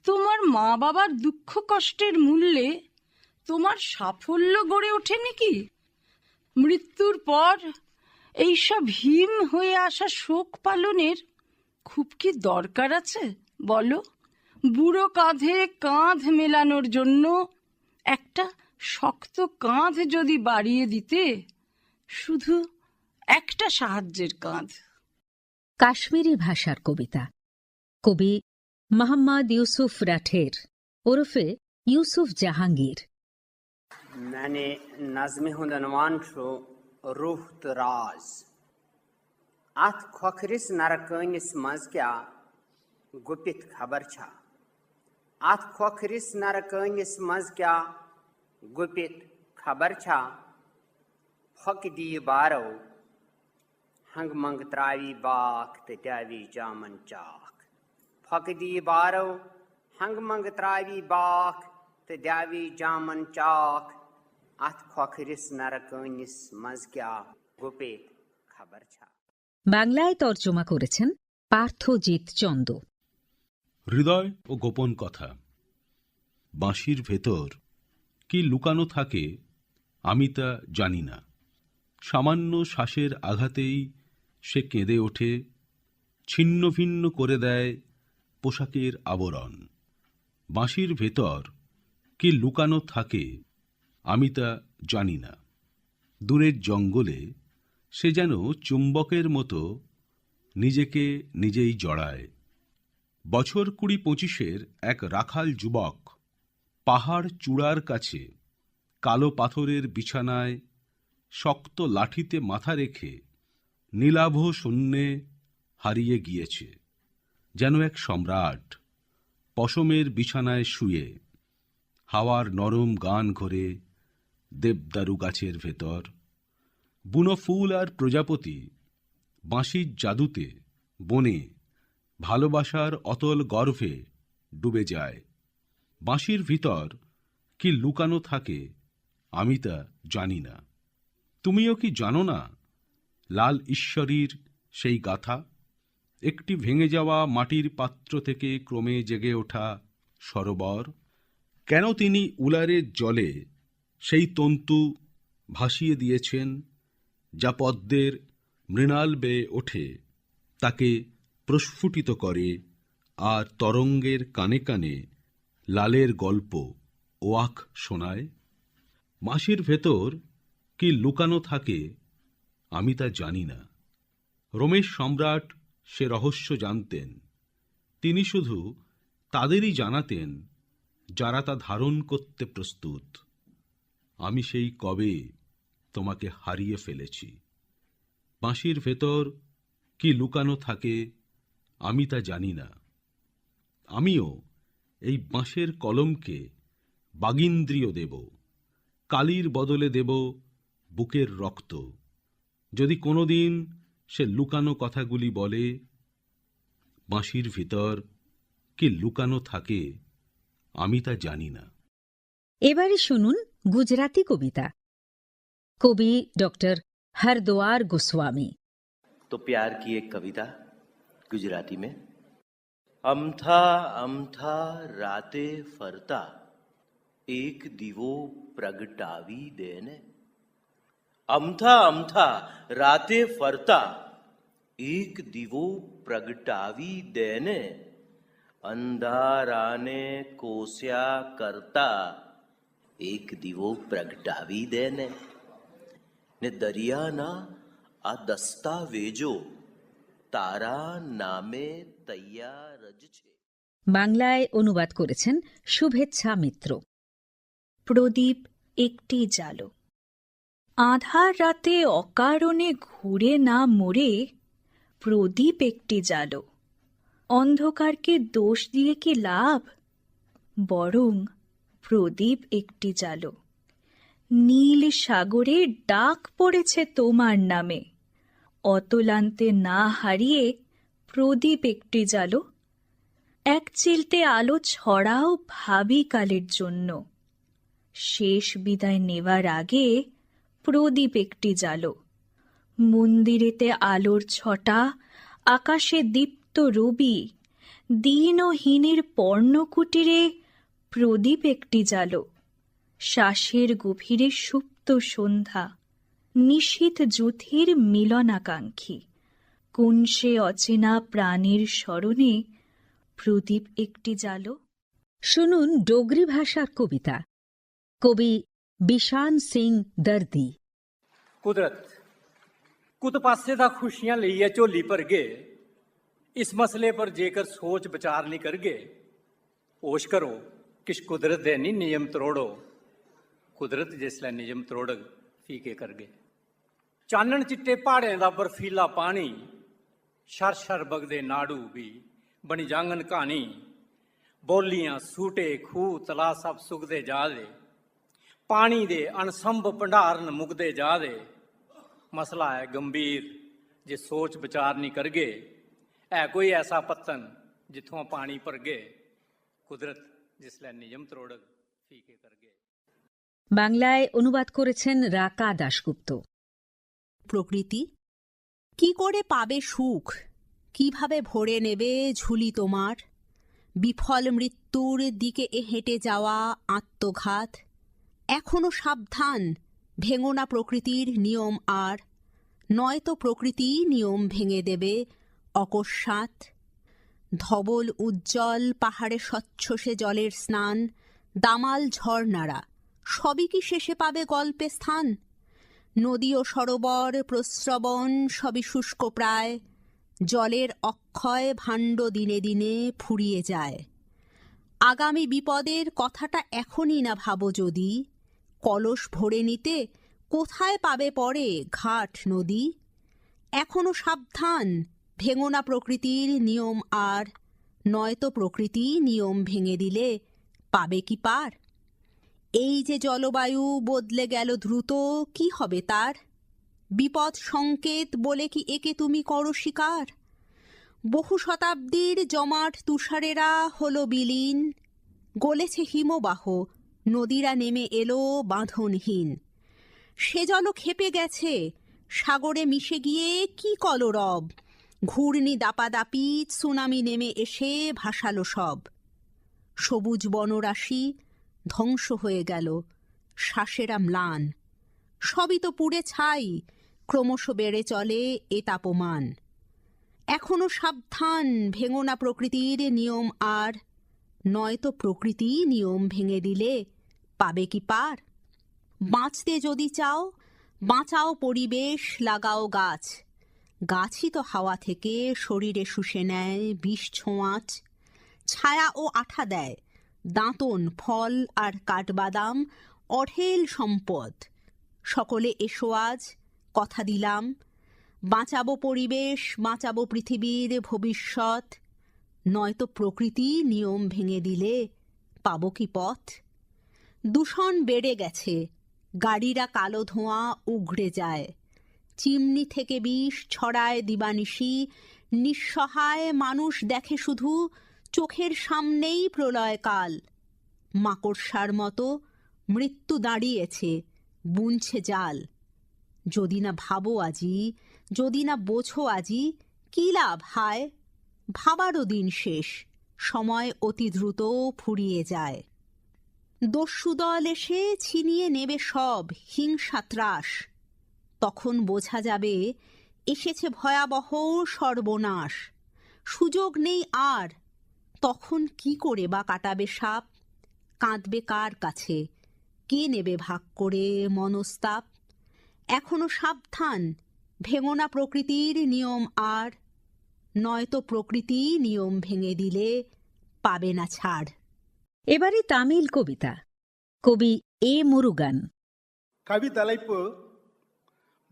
তোমার মা বাবার দুঃখ কষ্টের মূল্যে তোমার সাফল্য গড়ে ওঠেনি কি? মৃত্যুর পর এইসব হিম হয়ে আসা শোক পালনের খুব কি দরকার আছে বলো? বুড়ো কাঁধে কাঁধ মেলানোর জন্য একটা শক্ত কাঁধ যদি বাড়িয়ে দিতে, শুধু একটা সাহায্যের কাঁধ। কাশ্মীরি ভাষার কবিতা। কবি মোহাম্মদ ইউসুফ রাঠের ওরফে ইউসুফ জাহাঙ্গীর। मैंने नज़्म हुनवान छो रूह तराज अथ खोखरिस नरकनिस मज क्या गुपित खबर छा। अथ खोखरिस नरकनिस मज क्या गुपित खबर छा। फक दी बारो हंग मंग त्रावी बाख त्यावी जामन चाक। फक दी बारो हंग मंग त्रावी बाख त्यावी जामन चाक। अथ खोखरिस नरकनिस मज क्या गुपित खबर छा। বাংলায় তর্জমা করেছেন পার্থজিৎ চন্দ। হৃদয় ও গোপন কথা। বাঁশির ভেতর কি লুকানো থাকে আমি তা জানি না। সামান্য শ্বাসের আঘাতেই সে কেঁদে ওঠে, ছিন্ন ভিন্ন করে দেয় পোশাকের আবরণ। বাঁশির ভেতর কি লুকানো থাকে আমি তা জানি না। দূরের জঙ্গলে সে যেন চুম্বকের মতো নিজেকে নিজেই জড়ায়। বছর 20-25-এর এক রাখাল যুবক পাহাড় চূড়ার কাছে কালো পাথরের বিছানায় শক্ত লাঠিতে মাথা রেখে নীলাভ শূন্যে হারিয়ে গিয়েছে, যেন এক সম্রাট পশমের বিছানায় শুয়ে হাওয়ার নরম গান ঘরে দেবদারু গাছের ভেতর। বুনো ফুল আর প্রজাপতি বাঁশির জাদুতে বনে ভালোবাসার অতল গর্ভে ডুবে যায়। বাঁশির ভিতর কি লুকানো থাকে আমি তা জানি না। তুমিও কি জানো না লাল ঈশ্বরীর সেই গাথা? একটি ভেঙে যাওয়া মাটির পাত্র থেকে ক্রমে জেগে ওঠা সরোবর। কেন তিনি উলারের জলে সেই তন্তু ভাসিয়ে দিয়েছেন যা পদ্মের মৃণাল বেয়ে ওঠে, তাকে প্রস্ফুটিত করে আর তরঙ্গের কানে কানে লালের গল্প ওয়াক শোনায়। বাঁশির ভেতর কি লুকানো থাকে আমি তা জানি না। রমেশ সম্রাট সে রহস্য জানতেন। তিনি শুধু তাদেরই জানাতেন যারা তা ধারণ করতে প্রস্তুত। আমি সেই কবে তোমাকে হারিয়ে ফেলেছি। বাঁশির ভেতর কি লুকানো থাকে আমি তা জানি না। আমিও এই বাঁশের কলমকে বাগিন্দ্রিয় দেব, কালির বদলে দেব বুকের রক্ত। যদি কোনোদিন সে লুকানো কথাগুলি বলে, বাঁশির ভিতর কি লুকানো থাকে আমি তা জানি না। এবারে শুনুন গুজরাতি কবিতা। কবি ডক্টর हरद्वार गोस्वामी। तो प्यार की एक कविता गुजराती में। अमथा अमथा राते फरता एक दिवो प्रगटावी देने। अमथा अमथा राते फरता एक दिवो प्रगटावी देने। अंधाराने कोस्या करता एक दिवो प्रगटावी देने। ने दरियाना आ दस्तावेजो तारा नामे तैयारज छे। বাংলায় অনুবাদ করেছেন শুভেচ্ছা মিত্র। প্রদীপ একটি জালো। আধার রাতে অকারণে ঘুরে না মরে প্রদীপ একটি জালো। অন্ধকারকে দোষ দিয়ে কি লাভ, বরং প্রদীপ একটি জালো। নীল সাগরে ডাক পড়েছে তোমার নামে, অতলান্তে না হারিয়ে প্রদীপ একটি জালো। এক চিলতে আলো ছড়াও ভাবি কালের জন্য, শেষ বিদায় নেবার আগে প্রদীপ একটি জালো। মন্দিরেতে আলোর ছটা, আকাশে দীপ্ত রবি, দিন ও হীনের পর্ণকুটিরে প্রদীপ একটি জালো। শ্বাসের গভীরে সুপ্ত সন্ধ্যা, নিশীথ জ্যোতির মিলনাকাঙ্ক্ষী, কোন সে অচেনা প্রাণীর স্মরণে প্রদীপ একটি জালো। শুনুন ডোগরি ভাষার কবিতা। কবি बिशान सिंह दर्दी। कुदरत कुत पासे दा खुशियां लईए झोली भर गए, इस मसले पर जेकर सोच विचार नहीं करगे, होश करो किश कुदरत दे नहीं नियम त्रोड़ो। कुदरत जिसलै नियम त्रोड़ग फीके करगे। चानन चिट्टे पहाड़ें दा बर्फीला पानी, शर शर बगदे नाड़ू भी बनी जांगन कहानी। बोलियां सूटे खूह तला सब सुगदे जा दे, पानी दे अणसंभ भंडारन मुकदे जा दे। मसला है गंभीर जे सोच विचार नहीं करगे, है कोई ऐसा पत्तन जिथों पानी भरगे। कुदरत जिसलै नियम त्रोड़ग फीके करगे। বাংলায় অনুবাদ করেছেন রাকা দাশগুপ্ত। প্রকৃতি কি করে পাবে সুখ, কিভাবে ভরে নেবে ঝুলি তোমার। বিফল মৃত্যুর দিকে হেঁটে যাওয়া আত্মঘাত। এখনো সাবধান, ভেঙো না প্রকৃতির নিয়ম আর, নয়তো প্রকৃতি নিয়ম ভেঙে দেবে অকস্মাৎ। ধবল উজ্জ্বল পাহাড়ে স্বচ্ছ সে জলের স্নান, দামাল ঝর্ণারা সবই কি শেষে পাবে গল্পে স্থান। নদী ও সরোবর প্রস্রবণ সবই শুষ্ক প্রায়, জলের অক্ষয় ভাণ্ড দিনে দিনে ফুরিয়ে যায়। আগামী বিপদের কথাটা এখনই না ভাবো যদি, কলস ভরে নিতে কোথায় পাবে পরে ঘাট নদী। এখনো সাবধান, ভেঙো না প্রকৃতির নিয়ম আর, নয়তো প্রকৃতি নিয়ম ভেঙে দিলে পাবে কি পার। এই যে জলবায়ু বদলে গেল দ্রুত, কি হবে তার। বিপদ সংকেত বলে কি একে তুমি করো স্বীকার। বহু শতাব্দীর জমাট তুষারেরা হলো বিলীন, গলেছে হিমবাহ, নদীরা নেমে এলো বাঁধনহীন। সে জল ক্ষেপে গেছে, সাগরে মিশে গিয়ে কি কলরব। ঘূর্ণি দাপাদাপি সুনামি নেমে এসে ভাসালো সব। সবুজ বনরাশি ধ্বংস হয়ে গেল, শ্বাসেরা ম্লান। সবই তো পুড়ে ছাই, ক্রমশ বেড়ে চলে এ তাপমান। এখনো সাবধান, ভেঙো না প্রকৃতির নিয়ম আর, নয়তো প্রকৃতি নিয়ম ভেঙে দিলে পাবে কি পার। বাঁচতে যদি চাও, বাঁচাও পরিবেশ, লাগাও গাছ। গাছই তো হাওয়া থেকে শরীরে শুষে নেয় বিষ ছোঁয়াচ। ছায়া ও আঠা দেয়, দাঁতন ফল আর কাঠবাদাম অঢেল সম্পদ। সকলে এসো আজ, কথা দিলাম, বাঁচাবো পরিবেশ, বাঁচাবো পৃথিবীর ভবিষ্যৎ, নয়তো প্রকৃতি নিয়ম ভেঙে দিলে পাবো কি পথ। দূষণ বেড়ে গেছে, গাড়িরা কালো ধোঁয়া উগড়ে যায়, চিমনি থেকে বিষ ছড়ায় দিবানিশি, নিঃসহায় মানুষ দেখে শুধু চোখের সামনেই প্রলয়কাল। মাকড়সার মতো মৃত্যু দাঁড়িয়েছে, বুনছে জাল। যদি না ভাবো আজি, যদি না বোঝো আজি, কি লাভ হায়, ভাবারও দিন শেষ, সময় অতি দ্রুত ফুরিয়ে যায়। দস্যুদল এসে ছিনিয়ে নেবে সব, হিংসা ত্রাস, তখন বোঝা যাবে এসেছে ভয়াবহ সর্বনাশ। সুযোগ নেই আর, তখন কি করে বা কাটাবে সাপ, কাঁদবে কার কাছে, কে নেবে ভাগ করে মনস্তাপ। এখনো সাবধান, ভেঙো না প্রকৃতির নিয়ম আর, নয়তো প্রকৃতি নিয়ম ভেঙে দিলে পাবে না ছাড়। এবারে তামিল কবিতা, কবি এ মুরুগান। கவி தலைப்பு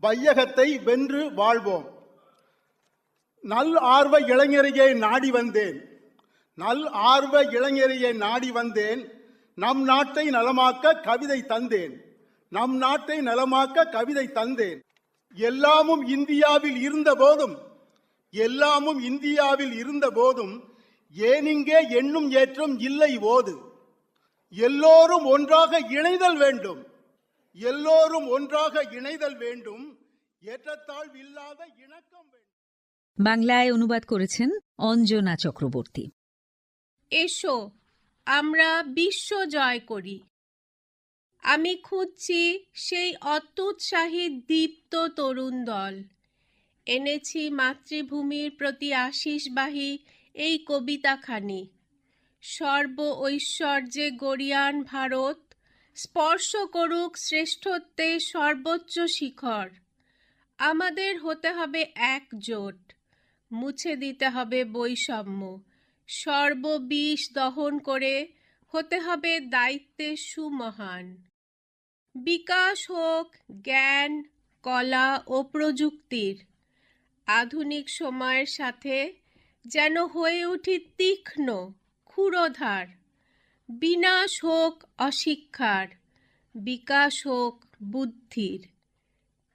வையகத்தை வென்று வாழ்வோம். நல் ஆர்வ இளைஞரையை நாடி வந்தேன், நல் ஆர்வ இளைஞரையை நாடி வந்தேன், நம் நாட்டை நலமாக்க கவிதை தந்தேன், நம் நாட்டை நலமாக்க கவிதை தந்தேன். எல்லாமும் இந்தியாவில் இருந்த போதும், எல்லாமும் இந்தியாவில் இருந்த போதும் ஏனிங்கே எண்ணும் ஏற்றம் இல்லை ஓது. எல்லோரும் ஒன்றாக இணைதல் வேண்டும், எல்லோரும் ஒன்றாக இணைதல் வேண்டும், ஏற்றத்தாழ்வு இல்லாத இணக்கம் வேண்டும்। বাংলায় অনুবাদ করেছেন অঞ্জনা চক্রবর্তী। এসো আমরা বিশ্ব জয় করি। আমি খুঁজছি সেই অত্যুৎসাহী দীপ্ত তরুণ দল। এনেছি মাতৃভূমির প্রতি আশিসবাহী এই কবিতাখানি। সর্ব ঐশ্বর্যে গরিয়ান ভারত স্পর্শ করুক শ্রেষ্ঠত্বে সর্বোচ্চ শিখর। আমাদের হতে হবে একজোট, মুছে দিতে হবে বৈষম্য, সর্ববিষ দহন করে হতে হবে দায়িত্বে সুমহান। বিকাশ হোক জ্ঞান, কলা ও প্রযুক্তির, আধুনিক সময়ের সাথে যেন হয়ে উঠি তীক্ষ্ণ ক্ষুরোধার। বিনাশ হোক অশিক্ষার, বিকাশ হোক বুদ্ধির।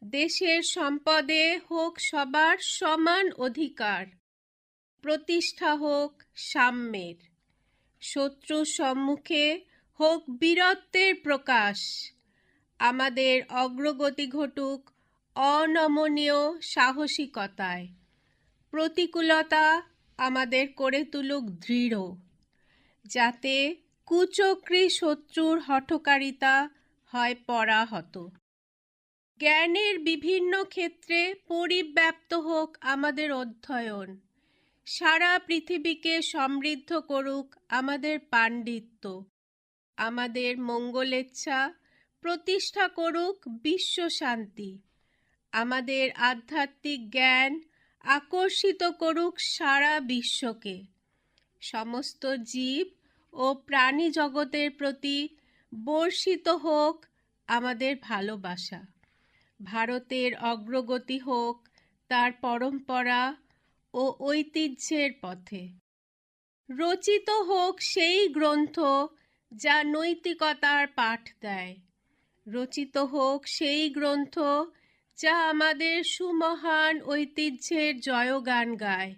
দেশের সম্পদে হোক সবার সমান অধিকার। প্রতিষ্ঠা হোক সাম্যের, শত্রুর সম্মুখে হোক বীরত্বের প্রকাশ। আমাদের অগ্রগতি ঘটুক অনমনীয় সাহসিকতায়। প্রতিকূলতা আমাদের করে তুলুক দৃঢ়, যাতে কুচক্রী শত্রুর হঠকারিতা হয় পরাহত। জ্ঞানের বিভিন্ন ক্ষেত্রে পরিব্যাপ্ত হোক আমাদের অধ্যয়ন। সারা পৃথিবীকে সমৃদ্ধ করুক আমাদের পাণ্ডিত্য। আমাদের মঙ্গলেচ্ছা প্রতিষ্ঠা করুক বিশ্ব শান্তি। আমাদের আধ্যাত্মিক জ্ঞান আকর্ষিত করুক সারা বিশ্বকে। সমস্ত জীব ও প্রাণী জগতের প্রতি বর্ষিত হোক আমাদের ভালোবাসা। ভারতের অগ্রগতি হোক তার পরম্পরা ও ঐতিহ্যের পথে। রচিত হোক সেই গ্রন্থ যা নৈতিকতার পাঠ দেয়। রচিত হোক সেই গ্রন্থ যা আমাদের সুমহান ঐতিহ্যের জয়গান গায়।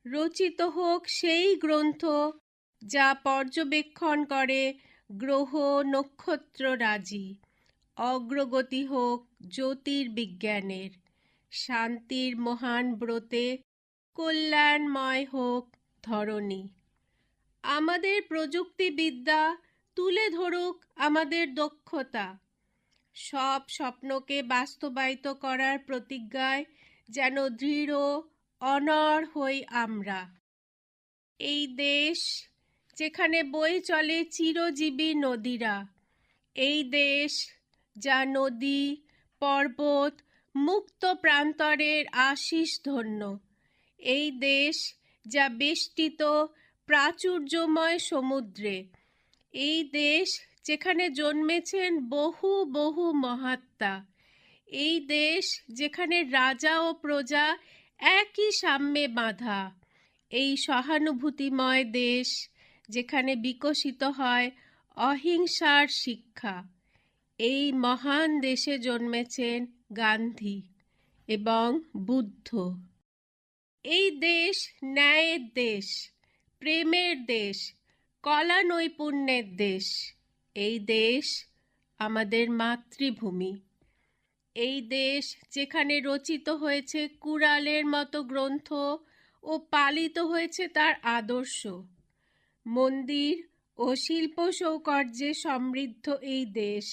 রচিত হোক সেই গ্রন্থ যা পর্যবেক্ষণ করে গ্রহ নক্ষত্ররাজি। অগ্রগতি হোক জ্যোতির্বিজ্ঞানের। শান্তির মহান ব্রতে কল্যাণময় হোক ধরণী। আমাদের প্রযুক্তিবিদ্যা তুলে ধরুক আমাদের দক্ষতা। সব স্বপ্নকে বাস্তবায়িত করার প্রতিজ্ঞায় যেন দৃঢ় অনড় হই আমরা। এই দেশ যেখানে বয়ে চলে চিরজীবী নদীরা, এই দেশ যা নদী পর্বত মুক্ত প্রান্তরের আশিস ধন্য, এই দেশ যা বেষ্টিত প্রাচুর্যময় সমুদ্রে, এই দেশ যেখানে জন্মেছেন বহু বহু মহাত্মা, এই দেশ যেখানে রাজা ও প্রজা একই সাম্যে বাঁধা, এই সহানুভূতিময় দেশ যেখানে বিকশিত হয় অহিংসার শিক্ষা, এই মহান দেশে জন্মেছেন গান্ধী এবং বুদ্ধ। এই দেশ ন্যায়ের দেশ, প্রেমের দেশ, কলা নৈপুণ্যের দেশ। এই দেশ আমাদের মাতৃভূমি। এই দেশ যেখানে রচিত হয়েছে কুড়ালের মতো গ্রন্থ ও পালিত হয়েছে তার আদর্শ। মন্দির ও শিল্প সৌকর্যে সমৃদ্ধ এই দেশ।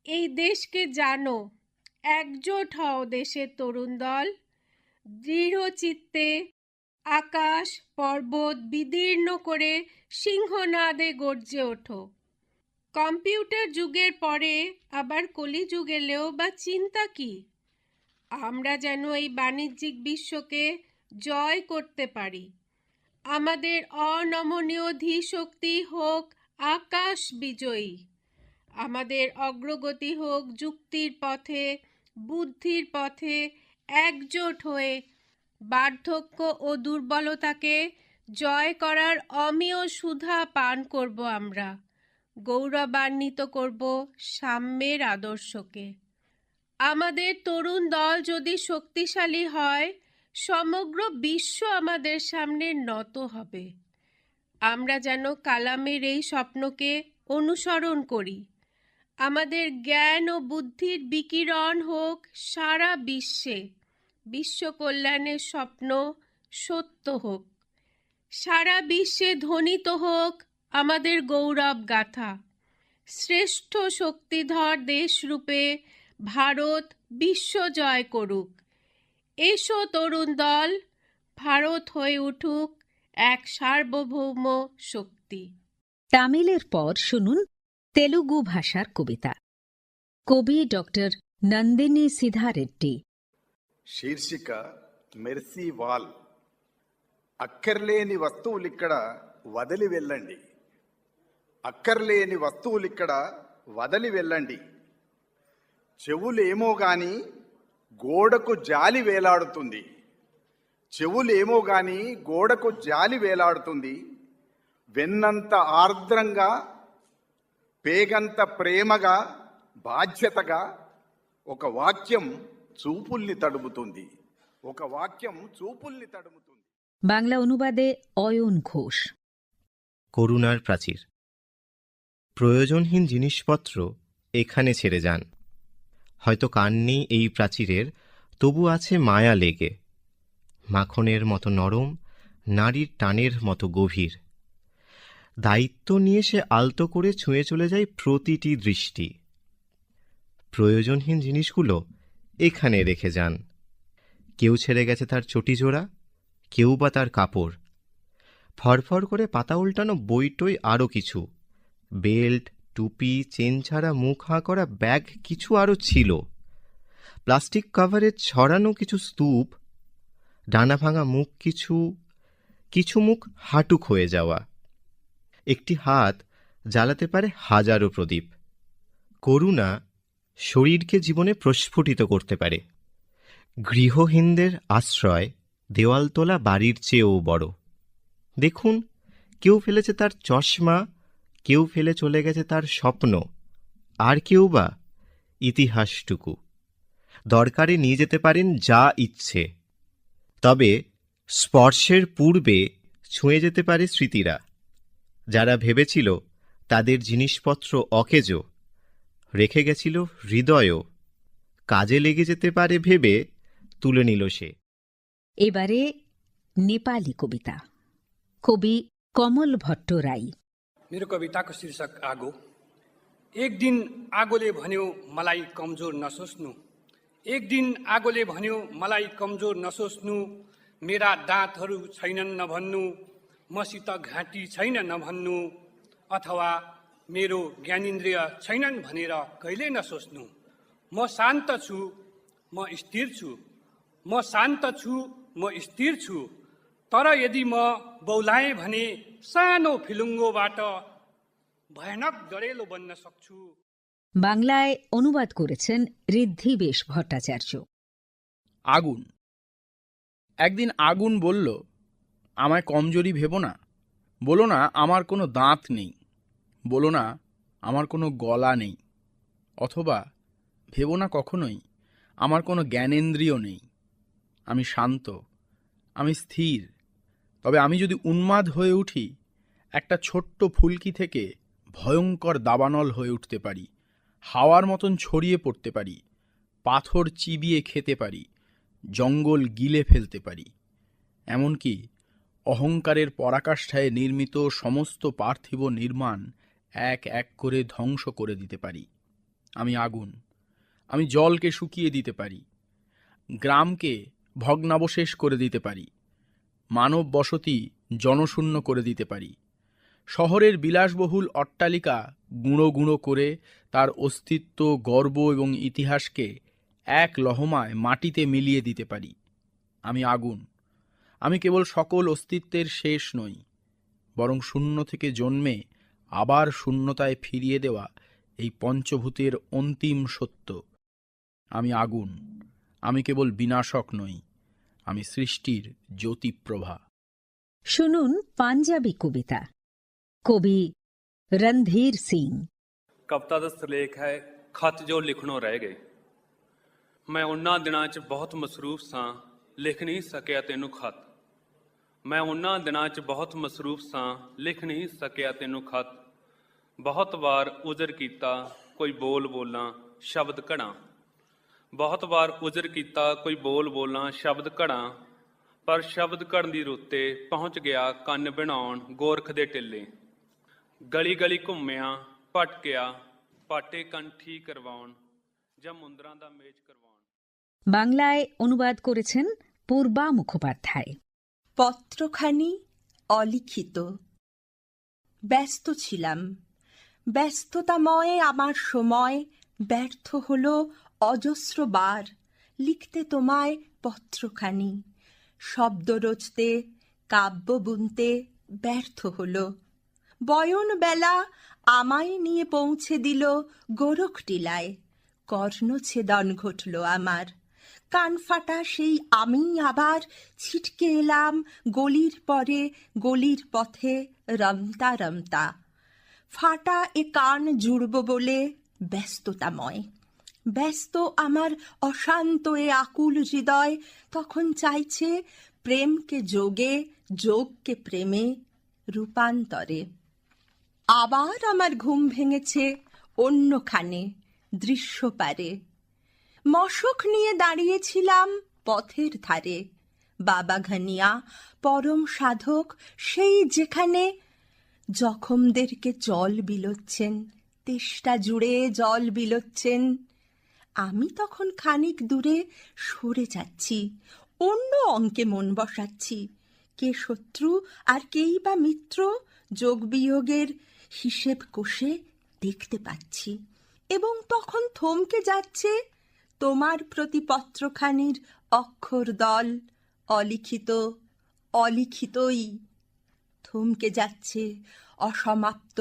এই দেশকে জানো, একজোট হও দেশের তরুণ দল, দৃঢ় চিত্তে আকাশ পর্বত বিদীর্ণ করে সিংহনাদে গর্জে ওঠো। কম্পিউটার যুগের পরে আবার কলিযুগ এলেও বা চিন্তা কি? আমরা যেন এই বাণিজ্যিক বিশ্বকে জয় করতে পারি। আমাদের অনমনীয় ধীশক্তি হোক আকাশ বিজয়ী। আমাদের অগ্রগতি হোক যুক্তির পথে, বুদ্ধির পথে একজোট হয়ে বার্ধক্য ও দুর্বলতাকে জয় করার অমেয় সুধা পান করব আমরা। গৌরবান্বিত করব সাম্যের আদর্শকে। আমাদের তরুণ দল যদি শক্তিশালী হয়, সমগ্র বিশ্ব আমাদের সামনে নত হবে। আমরা যেন কালামের এই স্বপ্নকে অনুসরণ করি। আমাদের জ্ঞান ও বুদ্ধির বিকিরণ হোক সারা বিশ্বে। বিশ্ব কল্যাণের স্বপ্ন সত্য হোক। সারা বিশ্বে ধ্বনিত হোক আমাদের গৌরব গাথা। শ্রেষ্ঠ শক্তিধর দেশরূপে ভারত বিশ্ব জয় করুক। এসো তরুণ দল, ভারত হয়ে উঠুক এক সার্বভৌম শক্তি। তামিলের পর শুনুন তেলুগু ভাষার কবিতা। কবি ডক্টর నందిని సిద్ధారెడ్డి। శీర్షిక మెర్సీ వాల్. అక్కర్లేని వస్తువులిక్కడ వదిలి వెళ్ళండి. అక్కర్లేని వస్తువులిక్కడ వదిలి వెళ్ళండి. చెవులేమో గాని గోడకు జాలి వేలాడుతుంది. చెవులేమో గాని గోడకు జాలి వేలాడుతుంది. వెన్నంత ఆర్ద్రంగా, పేగంత ప్రేమగా, బాధ్యతగా ఒక వాక్యం చూపుల్ని తడుముతుంది. ఒక వాక్యం చూపుల్ని తడుముతుంది. বাংলা অনুবাদে অয়ন ঘোষ। করুণার প্রাচীর। প্রয়োজনহীন জিনিসপত্র এখানে ছেড়ে যান। হয়তো কান নেই এই প্রাচীরের, তবু আছে মায়া লেগে। মাখনের মতো নরম, নারীর টানের মতো গভীর। দায়িত্ব নিয়ে সে আলতো করে ছুঁয়ে চলে যায় প্রতিটি দৃষ্টি। প্রয়োজনহীন জিনিসগুলো এখানে রেখে যান। কেউ ছেড়ে গেছে তার চটিজোড়া, কেউ বা তার কাপড়। ফরফর করে পাতা উল্টানো বইটই আরও কিছু। বেল্ট, টুপি, চেন ছাড়া মুখ হাঁ করা ব্যাগ কিছু আরও ছিল। প্লাস্টিক কভারে ছড়ানো কিছু স্তূপ, ডানা ভাঙা মুখ কিছু, কিছু মুখ হাঁটুক হয়ে যাওয়া। একটি হাত জ্বালাতে পারে হাজারো প্রদীপ। করুণা শরীরকে জীবনে প্রস্ফুটিত করতে পারে। গৃহহীনদের আশ্রয় দেওয়ালতলা বাড়ির চেয়েও বড়। দেখুন, কেউ ফেলেছে তার চশমা, কেউ ফেলে চলে গেছে তার স্বপ্ন, আর কেউ বা ইতিহাসটুকু। দরকারে নিয়ে যেতে পারেন যা ইচ্ছে, তবে স্পর্শের পূর্বে ছুঁয়ে যেতে পারে স্মৃতিরা। যারা ভেবেছিল তাদের জিনিসপত্র অকেজো, রেখে গেছিল হৃদয়ও, কাজে লেগে যেতে পারে ভেবে তুলে নিল সে। এবারে নেপালি কবিতা। কবি কমল ভট্ট রাই। मेरो कविताको शीर्षक आगो। एक दिन आगोले भन्यो मलाई कमजोर नसोच्नु। एक दिन आगोले भन्यो मलाई कमजोर नसोच्नु। मेरा दाँतहरू छैनन् नभन्नु, मसित घाँटी छैन नभन्नु, अथवा मेरो ज्ञानेन्द्रिय छैनन् भनेर कहिले नसोच्नु। म शान्त छु, म स्थिर छु, म शान्त छु, म स्थिर छु। तर यदि म बौलाएँ भने सानो फिलुङ्गोबाट भयानक डरेलो बन्न सक्छु। বাংলায় অনুবাদ করেছেন ঋদ্ধি বেশ ভট্টাচার্য। আগুন। একদিন আগুন বলল, আমায় কমজোরি ভেবো না, বলো না আমার কোনো দাঁত নেই, বলো না আমার কোনো গলা নেই, অথবা ভেবো না কখনোই আমার কোনো জ্ঞানেন্দ্রিয় নেই। আমি শান্ত, আমি স্থির, তবে আমি যদি উন্মাদ হয়ে উঠি, একটা ছোট্ট ফুলকি থেকে ভয়ঙ্কর দাবানল হয়ে উঠতে পারি, হাওয়ার মতন ছড়িয়ে পড়তে পারি, পাথর চিবিয়ে খেতে পারি, জঙ্গল গিলে ফেলতে পারি, এমনকি অহংকারের পরাকাষ্ঠায় নির্মিত সমস্ত পার্থিব নির্মাণ এক এক করে ধ্বংস করে দিতে পারি। আমি আগুন। আমি জলকে শুকিয়ে দিতে পারি, গ্রামকে ভগ্নাবশেষ করে দিতে পারি, মানব বসতি জনশূন্য করে দিতে পারি, শহরের বিলাসবহুল অট্টালিকা গুঁড়ো গুঁড়ো করে তার অস্তিত্ব, গর্ব এবং ইতিহাসকে এক লহমায় মাটিতে মিলিয়ে দিতে পারি। আমি আগুন। আমি কেবল সকল অস্তিত্বের শেষ নই, বরং শূন্য থেকে জন্মে আবার শূন্যতায় ফিরিয়ে দেওয়া এই পঞ্চভূতের অন্তিম সত্য। আমি আগুন। আমি কেবল বিনাশক নই, আমি সৃষ্টির জ্যোতিপ্রভা। শুনুন পাঞ্জাবি কবিতা। কবি রণধীর সিং। ਕਵਿਤਾ ਦਾ ਸਿਰਲੇਖ ਹੈ ਖਤ ਜੋ ਲਿਖਣੋਂ ਰਹਿ ਗਏ। ਮੈਂ ਉਹਨਾਂ ਦਿਨਾਂ 'ਚ ਬਹੁਤ ਮਸਰੂਫ ਸਾਂ, ਲਿਖ ਨਹੀਂ ਸਕਿਆ ਤੈਨੂੰ ਖਤ। ਮੈਂ ਉਹਨਾਂ ਦਿਨਾਂ 'ਚ ਬਹੁਤ ਮਸਰੂਫ ਸਾਂ, ਲਿਖ ਨਹੀਂ ਸਕਿਆ ਤੈਨੂੰ ਖਤ। ਬਹੁਤ ਵਾਰ ਉਜ਼ਰ ਕੀਤਾ ਕੋਈ ਬੋਲ ਬੋਲਾਂ ਸ਼ਬਦ ਘੜਾਂ। ਬਹੁਤ ਵਾਰ ਉਜ਼ਰ ਕੀਤਾ ਕੋਈ ਬੋਲ ਬੋਲਾਂ ਸ਼ਬਦ ਘੜਾਂ। ਪਰ ਸ਼ਬਦ ਘੜਨ ਦੀ ਰੁੱਤੇ ਪਹੁੰਚ ਗਿਆ ਕੰਨ ਬਣਾਉਣ ਗੋਰਖ ਦੇ ਟਿੱਲੇ। ਗਲੀ ਗਲੀ ਘੁੰਮਿਆ ਭਟਕਿਆ ਪਾਟੇ ਕੰਠੀ ਕਰਵਾਉਣ ਜਾਂ ਮੁੰਦਰਾਂ ਦਾ ਮੇਚ ਕਰਵਾਉਣ। বাংলায় অনুবাদ করেছেন পূর্বা মুখোপাধ্যায়। পত্রখানি অলিখিত। ব্যস্ত ছিলাম, ব্যস্ততাময় আমার সময় ব্যর্থ হলো অজস্র বার লিখতে তোমায় পত্রখানি। শব্দ রচতে, কাব্য বুনতে ব্যর্থ হলো। বয়ন বেলা আমায় নিয়ে পৌঁছে দিল গোরখটিলায়। কর্ণছেদন ঘটল আমার। কান ফাটা সেই আমি আবার ছিটকে এলাম গলির পরে গলির পথে রমতা রমতা। ফাটা এ কান জুড়ব বলে ব্যস্ততাময়। ব্যস্ত আমার অশান্ত এ আকুল হৃদয় তখন চাইছে প্রেমকে যোগে, যোগকে প্রেমে রূপান্তরে। আবার আমার ঘুম ভেঙেছে অন্যখানে, দৃশ্য পারে। মশক নিয়ে দাঁড়িয়েছিলাম পথের ধারে। বাবা ঘনিয়া পরম সাধক সেই যেখানে জখমদেরকে জল বিলোচ্ছেন, তেষ্টা জুড়ে জল বিলোচ্ছেন। আমি তখন খানিক দূরে সরে যাচ্ছি, অন্য অঙ্কে মন বসাচ্ছি। কে শত্রু আর কেই বা মিত্র যোগ বিয়োগের হিসেব কষে দেখতে পাচ্ছি। এবং তখন থমকে যাচ্ছে তোমার প্রতি পত্রখানির অক্ষর দল। অলিখিত, অলিখিতই থমকে যাচ্ছে অসমাপ্ত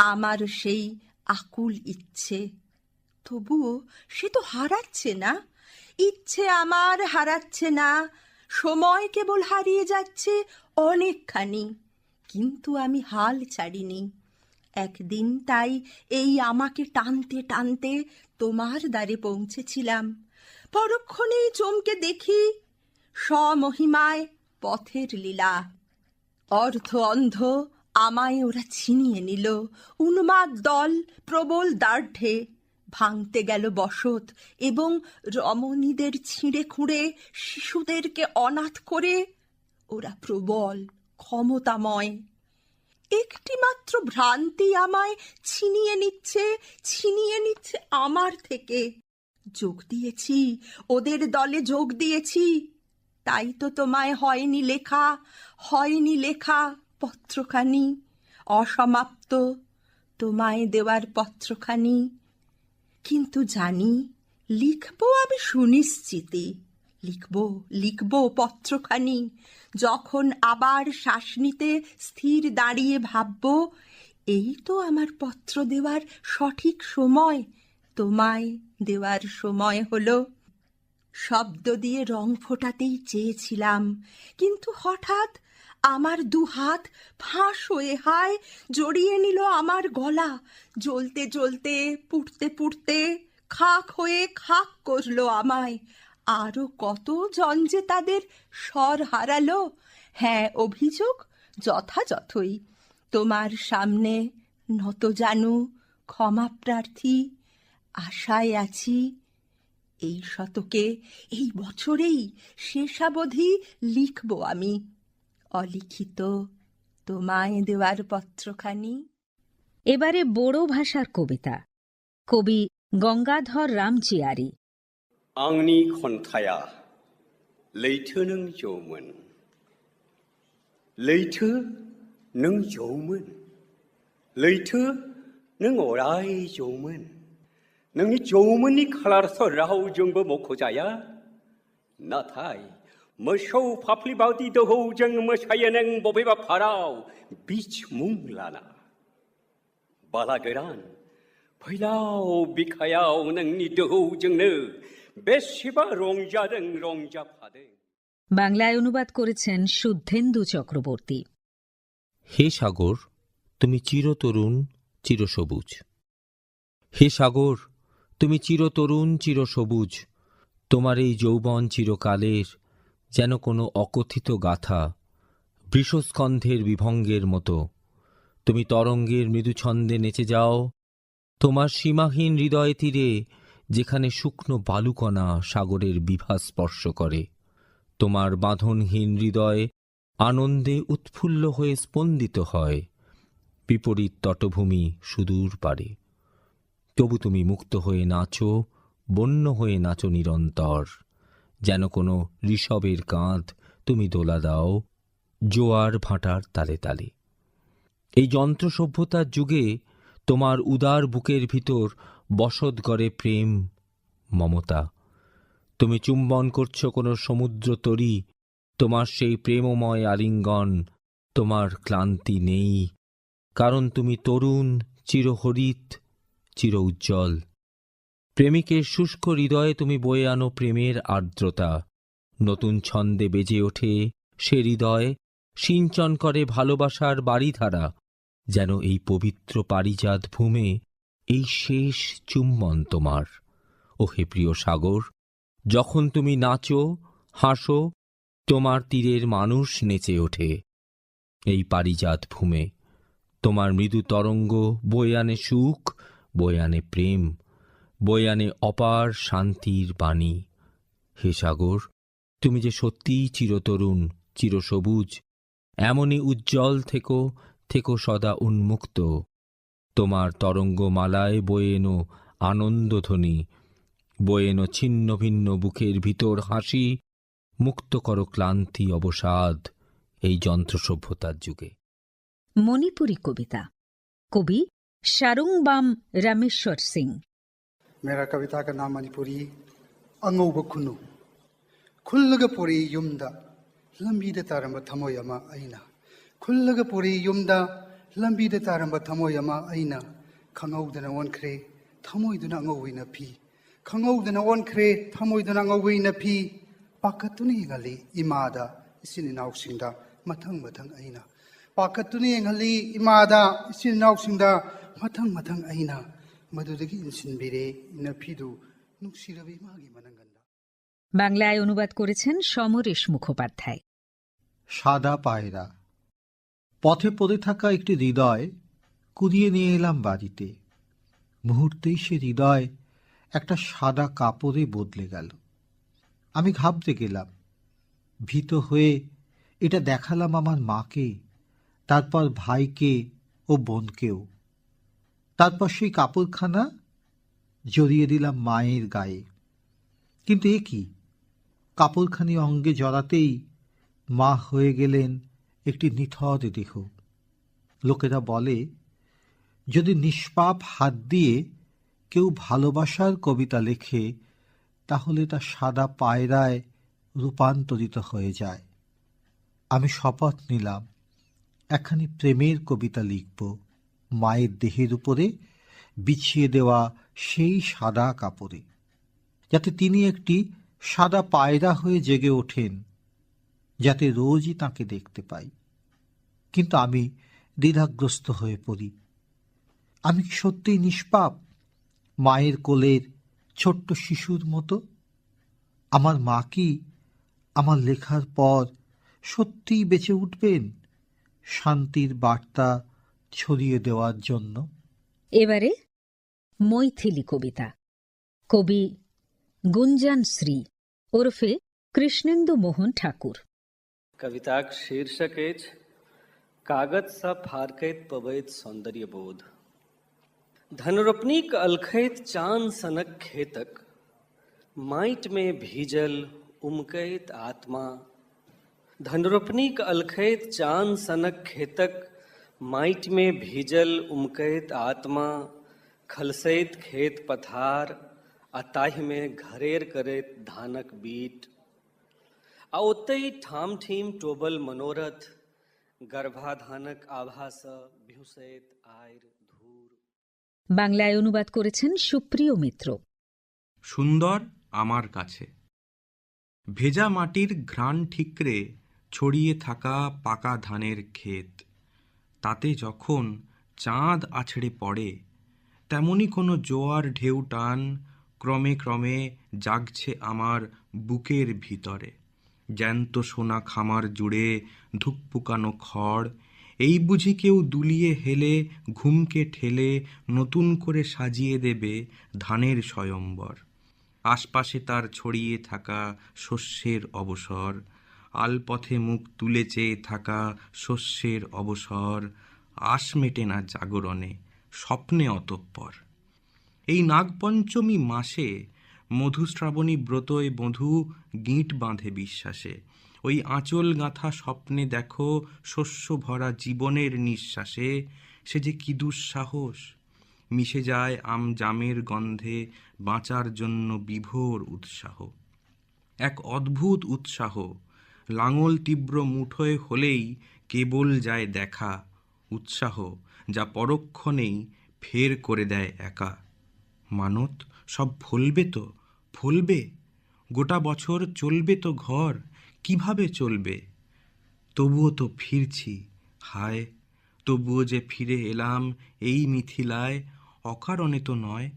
আমার সেই আকুল ইচ্ছে। তবুও সে তো হারাচ্ছে না, ইচ্ছে আমার হারাচ্ছে না। সময় কেবল হারিয়ে যাচ্ছে অনেকখানি, কিন্তু আমি হাল ছাড়িনি। একদিন তাই এই আমাকে টানতে টানতে তোমার দ্বারে পৌঁছেছিলাম। পরক্ষণেই চমকে দেখি স্বমহিমায় পথের লীলা। অর্ধ অন্ধ আমায় ওরা ছিনিয়ে নিল। উন্মাদ দল প্রবল দার্ঢ্যে ভাঙতে গেল বসত এবং রমণীদের ছিঁড়ে খুঁড়ে শিশুদেরকে অনাথ করে ওরা প্রবল ক্ষমতাময়। একটি মাত্র ভ্রান্তি আমায় ছিনিয়ে নিচ্ছে আমার থেকে। যোগ দিয়েছি, ওদের দলে যোগ দিয়েছি। তাই তো তোমায় হয়নি লেখা পত্রখানি, অসমাপ্ত তোমায় দেওয়ার পত্রখানি। কিন্তু জানি লিখবো আমি সুনিশ্চিতে, লিখবো পত্রখানি। যখন আবার শ্বাস নিতে স্থির দাঁড়িয়ে ভাববো এই তো আমার পত্র দেওয়ার সঠিক সময়, তোমায় দেওয়ার সময় হলো। শব্দ দিয়ে রং ফোটাতেই চেয়েছিলাম, কিন্তু হঠাৎ আমার দুহাত ফাঁস হয়ে হায় জড়িয়ে নিল আমার গলা। জ্বলতে জ্বলতে পুড়তে পুড়তে খাক হয়ে খাক করলো আমায়। আরো কত জন যে তাদের স্বর হারালো। হ্যাঁ, অভিযোগ যথাযথই। তোমার সামনে নত জানু, ক্ষমা প্রার্থী, আশায় আছি এই শতকে, এই বছরেই শেষাবধি লিখব আমি অলিখিত তোমায় দেওয়ার পত্রখানি। এবারে বোড়ো ভাষার কবিতা, কবি গঙ্গাধর রামচিয়ারি। आंनि खन्थाया लैथो नों जौमोन, लैथो नों जौमोन, लैथो नों अराय जौमोन। नोंनि जौमोननि खालारथ' रावजोंबो मख'जाया, नाथाय मोसौ फाफ्लि बायदि दोहौजों मोसायो नों बबेबा फाराव बिच मुं लाना। बाला गोरान फैलाव बिखायाव नोंनि दोहौजोंनो बेसेबा रंजादों रंजाफादों। বাংলায় অনুবাদ করেছেন শুদ্ধেন্দু চক্রবর্তী। হে সাগর, তুমি চিরতরুণ চিরসবুজ। হে সাগর, তুমি চিরতরুণ চিরসবুজ। তোমার এই যৌবন চিরকালের, যেন কোনো অকথিত গাথা, বৃষস্কন্ধের বিভঙ্গের মতো। তুমি তরঙ্গের মৃদু ছন্দে নেচে যাও তোমার সীমাহীন হৃদয় তীরে, যেখানে শুকনো বালুকণা সাগরের বিভা স্পর্শ করে। তোমার বাঁধনহীন হৃদয় আনন্দে উৎফুল্ল হয়ে স্পন্দিত হয় বিপরীত তটভূমি সুদূর পারে। তবু তুমি মুক্ত হয়ে নাচো, বন্য হয়ে নাচো নিরন্তর, যেন কোনো ঋষভের কাঁধ তুমি দোলা দাও জোয়ার ভাটার তালে তালে। এই যন্ত্র সভ্যতার যুগে তোমার উদার বুকের ভিতর বসত গড়ে প্রেম মমতা। তুমি চুম্বন করছো কোনো সমুদ্র তরী, তোমার সেই প্রেমময় আলিঙ্গন, তোমার ক্লান্তি নেই, কারণ তুমি তরুণ, চিরহরিত, চির উজ্জ্বল। প্রেমিকের শুষ্ক হৃদয়ে তুমি বয়ে আনো প্রেমের আর্দ্রতা। নতুন ছন্দে বেজে ওঠে সে হৃদয়, সিঞ্চন করে ভালোবাসার বাড়িধারা, যেন এই পবিত্র পারিজাত ভূমে এই শেষ চুম্বন তোমার। ওহে প্রিয় সাগর, যখন তুমি নাচো হাসো, তোমার তীরের মানুষ নেচে ওঠে এই পারিজাত ভূমে। তোমার মৃদু তরঙ্গ বয়ে আনে সুখ, বয়ে আনে প্রেম, বয়ে আনে অপার শান্তির বাণী। হে সাগর, তুমি যে সত্যিই চিরতরুণ চিরসবুজ, এমনই উজ্জ্বল থেকো, থেকো সদা উন্মুক্ত। তোমার তরঙ্গমালায় বয়ে এনো আনন্দধ্বনি, বয়ে এনো ছিন্ন ভিন্ন বুকের ভিতর হাসি, মুক্ত করো ক্লান্তি অবসাদ এই যন্ত্র সভ্যতার যুগে। মণিপুরী কবিতা, কবি শারুংবাম রামেশ্বর সিং। मेरा कविता का नाम मणिपुरी अंगौब खुनु। खुल्लग पोरी युमदा लंबीद तारंब थमोय अमा अइना, खुल्लग पोरी युमदा लंबीद तारंब थमोय अमा अइना, खंगौदना ओनख्रे थमोयदुना अंगौइना फी, खंगौदना ओनख्रे थमोयदुना अंगौइना फी, पाकतुनि गली इमादा इसिनिनाउसिंदा मथंग मथंग अइना, पाकतुनि गली इमादा इसिनिनाउसिंदा मथंग मथंग अइना, मधुदगी इनसिनबिरे इनाफिदु नुक्सिरबि मागी मनंगंदा। বাংলায় অনুবাদ করেছেন সমরেশ মুখোপাধ্যায়। সাদা পায়রা। পথে পড়ে থাকা একটি হৃদয় কুড়িয়ে নিয়ে এলাম বাড়িতে। মুহূর্তেই সে হৃদয় একটা সাদা কাপড়ে বদলে গেল। আমি ঘাবড়ে গেলাম, ভীত হয়ে এটা দেখালাম আমার মাকে, তারপর ভাইকে ও বোনকেও। তারপর সেই কাপড়খানা জড়িয়ে দিলাম মায়ের গায়ে। কিন্তু এ কি, কাপড়খানি অঙ্গে জড়াতেই মা হয়ে গেলেন একটি নিথর দেহ। লোকেরা বলে, যদি নিষ্পাপ হাত দিয়ে কেউ ভালোবাসার কবিতা লেখে, তাহলে তা সাদা পায়রায় রূপান্তরিত হয়ে যায়। আমি শপথ নিলাম একখানি প্রেমের কবিতা লিখব, মায়ের দেহের উপরে বিছিয়ে দেওয়া সেই সাদা কাপড়ে, যাতে তিনি একটি সাদা পায়রা হয়ে জেগে ওঠেন, যাতে রোজই তাকে দেখতে পাই। কিন্তু আমি দ্বিধাগ্রস্ত হয়ে পড়ি। আমি কি সত্যিই নিষ্পাপ, মায়ের কোলের ছোট্ট শিশুর মতো? আমার মা কি আমার লেখার পর সত্যিই বেঁচে উঠবেন শান্তির বার্তা ছড়িয়ে দেওয়ার জন্য? এবারে মৈথিলি কবিতা। কবি গুঞ্জান শ্রী ওরফে কৃষ্ণেন্দু মোহন ठाकुर। कविताक शीर्षक अछि कागज सा फारकैत पबैत सौंदर्य बोध। धनरोपनीक अलखैत चान सनक खेतक, माटि में भीजल उमकैत आत्मा। धनरोपनीक अलखैत चान सनक खेतक, माटि में भीजल उमकैत आत्मा। खलसैत खेत पथार आ ताहि में घरेर करैत धानक बीट। आ ओतहि ठाम ठीम टोबल मनोरथ, गर्भाधानक आभा सँ भिउसैत आयर धूर। বাংলায় অনুবাদ করেছেন সুপ্রিয় মিত্র। সুন্দর আমার কাছে। ভেজা মাটির ঘ্রাণ ঠিকরে ছড়িয়ে থাকা পাকা ধানের ক্ষেত, তাতে যখন চাঁদ আছড়ে পড়ে, তেমনি কোনো জোয়ার ঢেউ টান ক্রমে ক্রমে জাগছে আমার বুকের ভিতরে। জ্যান্ত সোনা খামার জুড়ে ধুকপুকানো খড়, এই বুঝি কেউ দুলিয়ে হেলে ঘুমকে ঠেলে নতুন করে সাজিয়ে দেবে ধানের স্বয়ম্বর। আশপাশে তার ছড়িয়ে থাকা শস্যের অবসর, আলপথে মুখ তুলে চেয়ে থাকা শস্যের অবসর। আশ মেটে না জাগরণে, স্বপ্নে অতঃপর। এই নাগপঞ্চমী মাসে মধুশ্রাবণী ব্রতয় বধূ গিঁট বাঁধে বিশ্বাসে। ওই আঁচল গাঁথা স্বপ্নে দেখো শস্য ভরা জীবনের নিঃশ্বাসে। সে যে কি দুঃসাহস, মিশে যায় আম জামের গন্ধে বাঁচার জন্য বিভোর উৎসাহ। এক অদ্ভুত উৎসাহ, লাঙল তীব্র মুঠোয় হলেই কেবল যায় দেখা। উৎসাহ যা পরক্ষণেই ফের করে দেয় একা। মানত সব ফলবে তো, ফলবে, গোটা বছর চলবে তো ঘর, কিভাবে চলবে? তবুও তো ফিরছি, হায়, তবুও যে ফিরে এলাম এই মিথিলায়, অকারণে তো নয়।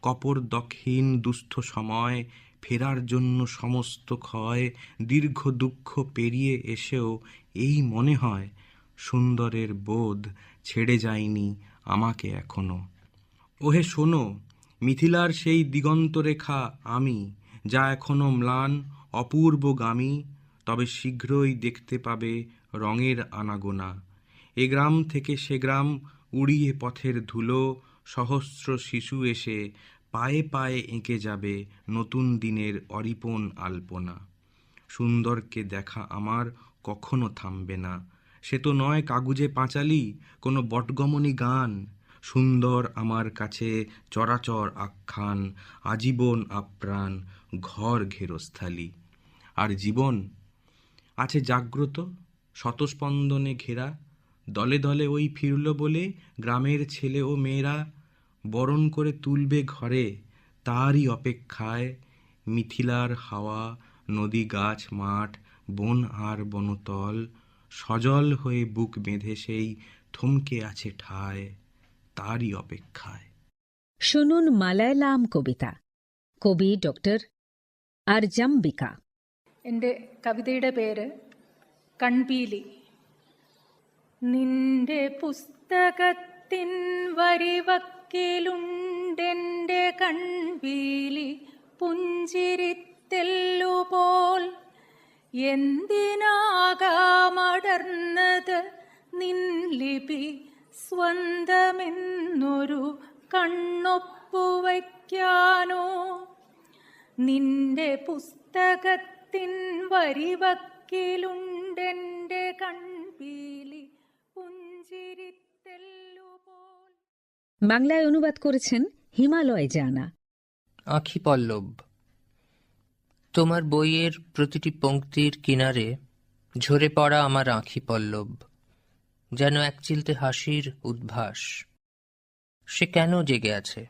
কপর দক্ষিণ দুস্থ সময়, ফেরার জন্য সমস্ত ক্ষয়, দীর্ঘ দুঃখ পেরিয়ে এসেও এই মনে হয় সুন্দরের বোধ ছেড়ে যায়নি আমাকে এখনো। ওহে শোনো, মিথিলার সেই দিগন্তরেখা আমি, যা এখনো ম্লান অপূর্বগামী, তবে শীঘ্রই দেখতে পাবে রঙের আনাগোনা। এ গ্রাম থেকে সে গ্রাম উড়িয়ে পথের ধুলো, সহস্র শিশু এসে পায়ে পায়ে এঁকে যাবে নতুন দিনের অরিপণ আলপনা। সুন্দরকে দেখা আমার কখনো থামবে না, সে তো নয় কাগুজে পাঁচালি কোনো বটগমনী গান। সুন্দর আমার কাছে চরাচর আখ্যান, আজীবন আপ্রাণ ঘর ঘেরস্থালি। আর জীবন আছে জাগ্রত শতস্পন্দনে ঘেরা, দলে দলে ওই ফিরল বলে গ্রামের ছেলে ও মেয়েরা বরণ করে তুলবে ঘরে তারই অপেক্ষায়। মিথিলার হাওয়া, নদী, গাছ, মাঠ, বন আর বনতল সজল হয়ে বুক বেঁধে সেই থমকে আছে ঠায় তারই অপেক্ষায়। শুনুন മലയാളം കവിത। കവി ഡോക്ടർ അർജംബിക। എൻ്റെ കവിതയുടെ പേര് കൺപീലി. നിന്റെ പുസ്തകത്തിൻ വരിവക്കിലുണ്ടെൻ്റെ കൺപീലി പുഞ്ചിരിത്തെല്ലുപോൽ. എന്തിനാകാമടർന്നത് നിൻ ലിപി സ്വന്തമെന്നൊരു കണ്ണൊപ്പുവയ്ക്കാനോ? നിന്റെ പുസ്തകത്തിൻ വരിവക്കിലുണ്ടെൻ്റെ കൺപീലി പുഞ്ചിരിത്തെല്ലുപോൽ. বাংলায় অনুবাদ করেছেন হিমালয় জানা। আঁখি পল্লব। তোমার বইয়ের প্রতিটি পংক্তির কিনারে ঝরে পড়া আমার আঁখি পল্লব। যেন একচিলতে হাসির উদ্ভাস। সে কেন জেগে আছে?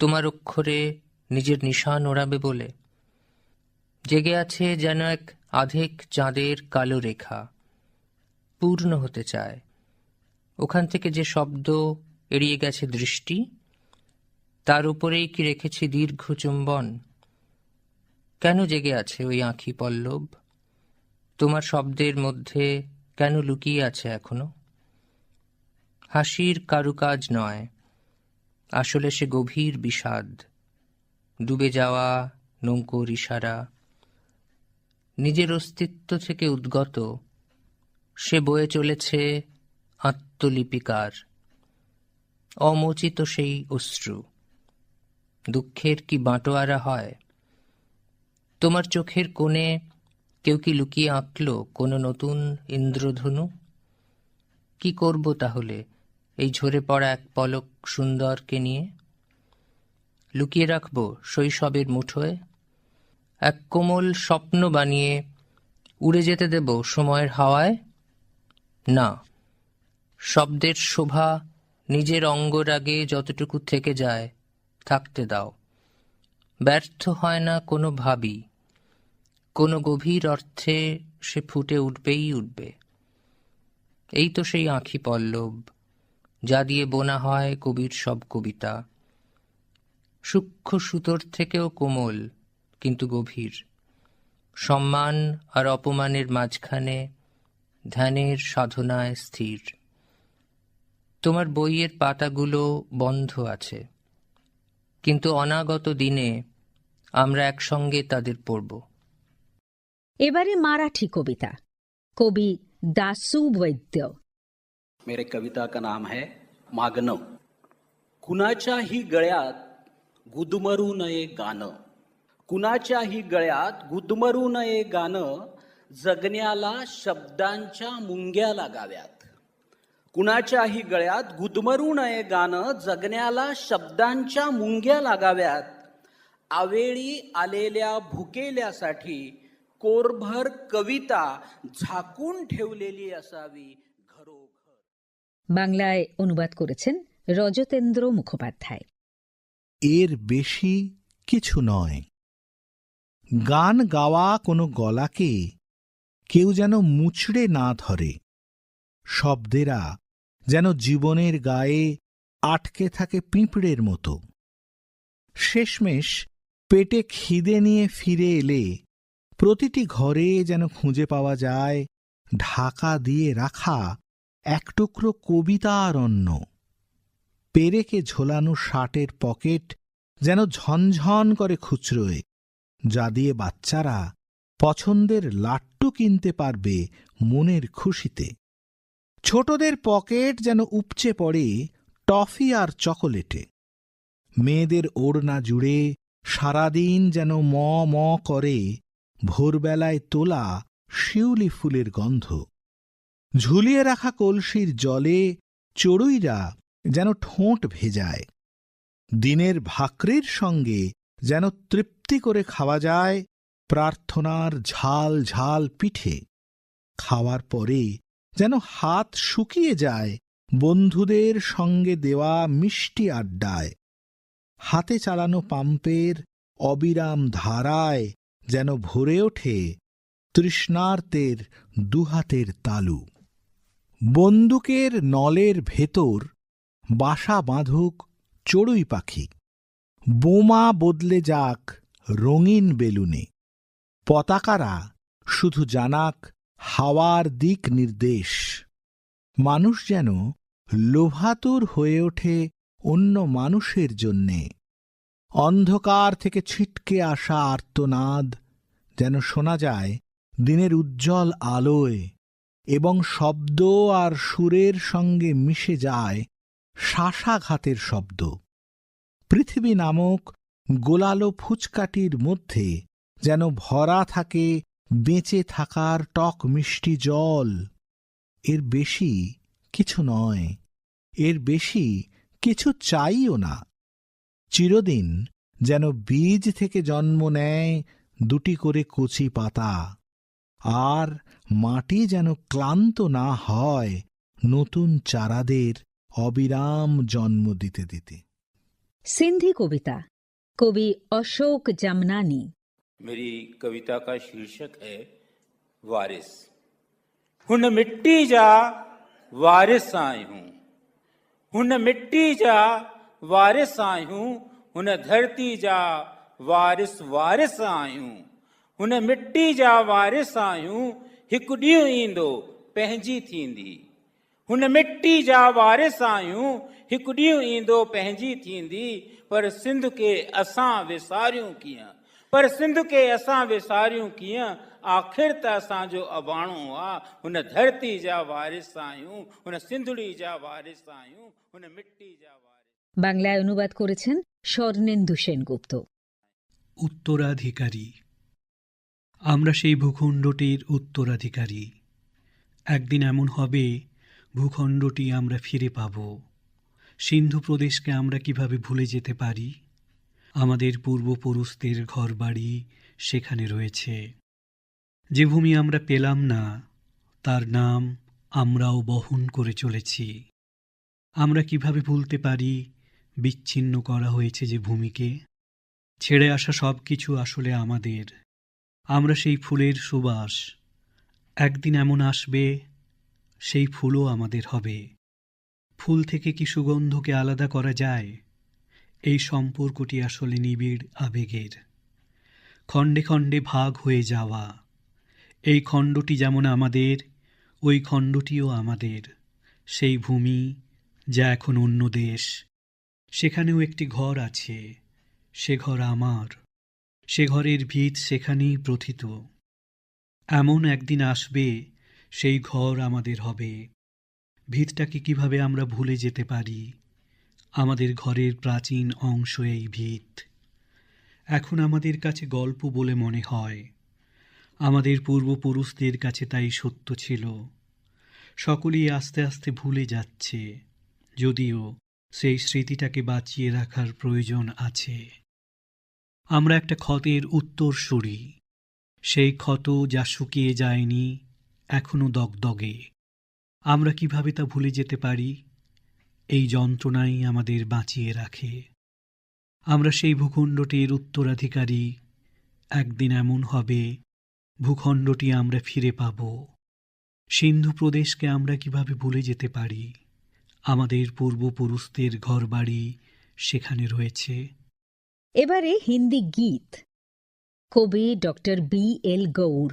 তোমার অক্ষরে নিজের নিশান ওড়াবে বলে? জেগে আছে যেন এক আধেক চাঁদের কালো রেখা, পূর্ণ হতে চায়। ওখান থেকে যে শব্দ এড়িয়ে গেছে দৃষ্টি, তার উপরেই কি রেখেছি দীর্ঘ চুম্বন? কেন জেগে আছে ওই আঁখি পল্লব? তোমার শব্দের মধ্যে কেন লুকিয়ে আছে এখনো? হাসির কারুকাজ নয়, আসলে সে গভীর বিষাদ, ডুবে যাওয়া নৌকোর ইশারা। নিজের অস্তিত্ব থেকে উদ্গত সে বয়ে চলেছে আত্মলিপিকার অমোচিত সেই অশ্রু। দুঃখের কি বাঁটোয়ারা হয়? তোমার চোখের কোণে কেউ কি লুকিয়ে আঁকল কোনো নতুন ইন্দ্রধনু? কি করব তাহলে এই ঝরে পড়া এক পলক সুন্দরকে নিয়ে? লুকিয়ে রাখব শৈশবের মুঠোয়, এক কোমল স্বপ্ন বানিয়ে উড়ে যেতে দেব সময়ের হাওয়ায়? না, শব্দের শোভা নিজের অঙ্গরাগে যতটুকু থেকে যায় থাকতে দাও। ব্যর্থ হয় না কোনো ভাবই, কোনো গভীর অর্থে সে ফুটে উঠবেই উঠবে। এই তো সেই আঁখি পল্লব, যা দিয়ে বোনা হয় কবির সব কবিতা। সূক্ষ্ম সুতোর থেকেও কোমল, কিন্তু গভীর। সম্মান আর অপমানের মাঝখানে ধ্যানের সাধনায় স্থির। তোমার বইয়ের পাতাগুলো বন্ধ আছে, কিন্তু অনাগত দিনে আমরা একসঙ্গে তাদের পড়ব। এবারে মারাঠি কবিতা, কবি দাসু বৈদ্য। मेरे कविता का नाम है मागणं। कुणाच्याही गळ्यात गुदमरू नये गाणं, कुणाच्याही गळ्यात गुदमरू नये गाणं, जगण्याला शब्दांच्या मुंग्या लागाव्यात. कुणाच्याही गळ्यात गुदमरू नये गाणं, जगण्याला शब्दांच्या मुंग्या लागाव्यात. आवेळी आलेल्या भुकेल्यासाठी कोरभर कविता झाकून ठेवलेली असावी. বাংলায় অনুবাদ করেছেন রজতেন্দ্র মুখোপাধ্যায়। এর বেশি কিছু নয়। গান গাওয়া কোনো গলাকে কেউ যেন মুচড়ে না ধরে। শব্দেরা যেন জীবনের গায়ে আটকে থাকে পিঁপড়ের মতো। শেষমেশ পেটে খিদে নিয়ে ফিরে এলে প্রতিটি ঘরে যেন খুঁজে পাওয়া যায় ঢাকা দিয়ে রাখা এক টুকরো কবিতার অন্ন। পেরেকে ঝোলানো শার্টের পকেট যেন ঝনঝন করে খুচরোয়, যা দিয়ে বাচ্চারা পছন্দের লাট্টু কিনতে পারবে মনের খুশিতে। ছোটদের পকেট যেন উপচে পড়ে টফি আর চকোলেটে। মেয়েদের ওড়না জুড়ে সারাদিন যেন ম ম করে ভোরবেলায় তোলা শিউলি ফুলের গন্ধ। ঝুলিয়ে রাখা কলসির জলে চড়ুইরা যেন ঠোঁট ভেজায়। দিনের ভাকরির সঙ্গে যেন তৃপ্তি করে খাওয়া যায় প্রার্থনার ঝাল ঝাল পিঠে। খাওয়ার পরে যেন হাত শুকিয়ে যায় বন্ধুদের সঙ্গে দেওয়া মিষ্টি আড্ডায়। হাতে চালানো পাম্পের অবিরাম ধারায় যেন ভরে ওঠে তৃষ্ণার্তের দুহাতের তালু। বন্দুকের নলের ভেতর বাসা বাঁধুক চড়ুই পাখি, বোমা বদলে যাক রঙিন বেলুনে। পতাকারা শুধু জানাক হাওয়ার দিক নির্দেশ। মানুষ যেন লোভাতুর হয়ে ওঠে অন্য মানুষের জন্যে। অন্ধকার থেকে ছিটকে আসা আর্তনাদ যেন শোনা যায় দিনের উজ্জ্বল আলোয়, এবং শব্দ আর সুরের সঙ্গে মিশে যায় শ্বাসাঘাতের শব্দ। পৃথিবী নামক গোলালো ফুচকাটির মধ্যে যেন ভরা থাকে বেঁচে থাকার টক মিষ্টি জল। এর বেশি কিছু নয়, এর বেশি কিছু চাইও না। চিরদিন যেন বীজ থেকে জন্ম নেয় দুটি করে কচি পাতা, আর মাটি যেন ক্লান্ত না হয় নতুন চারাদের অবিরাম জন্ম দিতে দিতে। सिंधी कविता कवि अशोक जमनानी। मेरी कविता का शीर्षक है वारिस। हुन मिट्टी जा वारिस आई हूँ, हुन मिट्टी जा वारिस आई हूँ, हुन धरती जा वारिस वारिस आई हूँ, हुन मिट्टी जा वारिस आई हूँ, हिकु ॾींहुं ईंदो पंहिंजी थींदी। हुन मिट्टी जा वारिस आई हूँ, हिकु ॾींहुं ईंदो पंहिंजी थींदी। पर सिंध के असां विसारियूं कीअं, पर सिंध के असां विसारियूं कीअं, आख़िर त असांजो अबाणो आहे। हुन धरती जा वारिस आहियूं, हुन सिंधुड़ी जा वारिस आहियूं, हुन मिट्टी जा वारिस। বাংলায় অনুবাদ করেছেন স্বর্ণেন্দু সেনগুপ্ত। উত্তরাধিকারী। আমরা সেই ভূখণ্ডটির উত্তরাধিকারী। একদিন এমন হবে ভূখণ্ডটি আমরা ফিরে পাব। সিন্ধু প্রদেশকে আমরা কিভাবে ভুলে যেতে পারি? আমাদের পূর্বপুরুষদের ঘরবাড়ি সেখানে রয়েছে। যে ভূমি আমরা পেলাম না তার নাম আমরাও বহন করে চলেছি। আমরা কিভাবে ভুলতে পারি বিচ্ছিন্ন করা হয়েছে যে ভূমিকে? ছেড়ে আসা সব কিছু আসলে আমাদের। আমরা সেই ফুলের সুবাস। একদিন এমন আসবে সেই ফুলও আমাদের হবে। ফুল থেকে কি সুগন্ধকে আলাদা করা যায়? এই সম্পর্কটি আসলে নিবিড় আবেগের, খণ্ডে খণ্ডে ভাগ হয়ে যাওয়া। এই খণ্ডটি যেমন আমাদের, ওই খণ্ডটিও আমাদের। সেই ভূমি যা এখন অন্য দেশ, সেখানেও একটি ঘর আছে। সে ঘর আমার, সে ঘরের ভিত সেখানেই প্রথিত। এমন একদিন আসবে সেই ঘর আমাদের হবে। ভিতটাকে কিভাবে আমরা ভুলে যেতে পারি? আমাদের ঘরের প্রাচীন অংশ এই ভিত। এখন আমাদের কাছে গল্প বলে মনে হয়। আমাদের পূর্বপুরুষদের কাছে তাই সত্য ছিল। সকলেই আস্তে আস্তে ভুলে যাচ্ছে, যদিও সেই স্মৃতিটাকে বাঁচিয়ে রাখার প্রয়োজন আছে। আমরা একটা ক্ষতের উত্তরসূরি। সেই ক্ষত যা শুকিয়ে যায়নি, এখনো দগদগে। আমরা কিভাবে তা ভুলে যেতে পারি? এই যন্ত্রণাই আমাদের বাঁচিয়ে রাখে। আমরা সেই ভূখণ্ডটির উত্তরাধিকারী। একদিন এমন হবে ভূখণ্ডটি আমরা ফিরে পাব। সিন্ধু প্রদেশকে আমরা কিভাবে ভুলে যেতে পারি? আমাদের পূর্বপুরুষদের ঘরবাড়ি সেখানে রয়েছে। এবারে হিন্দি গীত। কবি ডক্টর B.L. गौर।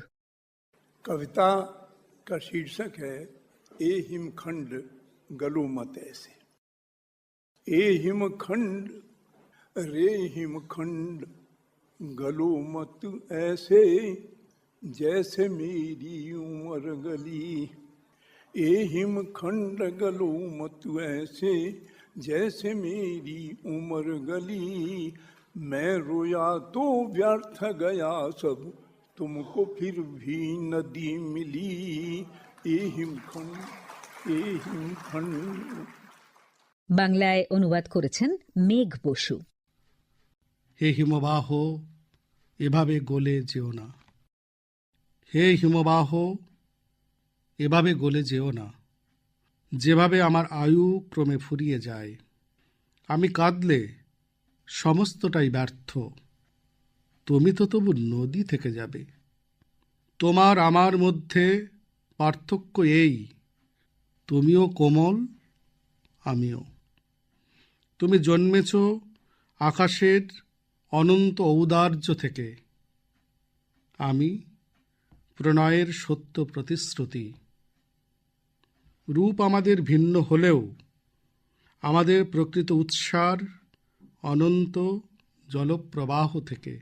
कविता का शीर्षक है ए हिमखंड गलो मत ऐसे। ए हिमखंड रे हिमखंड गलो मत ऐसे, जैसे मेरी उम्र गली। ए हिमखंड गलो मत ऐसे, जैसे मेरी उम्र गली। मैं रोया तो व्यर्थ गया सब, तुमको फिर भी नदी मिली। ए हिमखंड ए हिमखंड। বাংলায় অনুবাদ করেছেন মেঘ বসু। হে হিমবাহ এভাবে গলে যেও না, হে হিমবাহ এভাবে গলে যেও না। যেভাবে আমার আয়ু ক্রমে ফুরিয়ে যায়, আমি কাঁদলে সমস্তটাই ব্যর্থ। তুমি তো তবু নদী থেকে যাবে। তোমার আমার মধ্যে পার্থক্য এই, তুমিও কোমল, আমিও। তুমি জন্মেছ আকাশের অনন্ত ঔদার্য থেকে, আমি প্রণয়ের সত্য প্রতিশ্রুতি। রূপ আমাদের ভিন্ন হলেও আমাদের প্রকৃত উৎসার অনন্ত জলপ্রবাহ থেকে।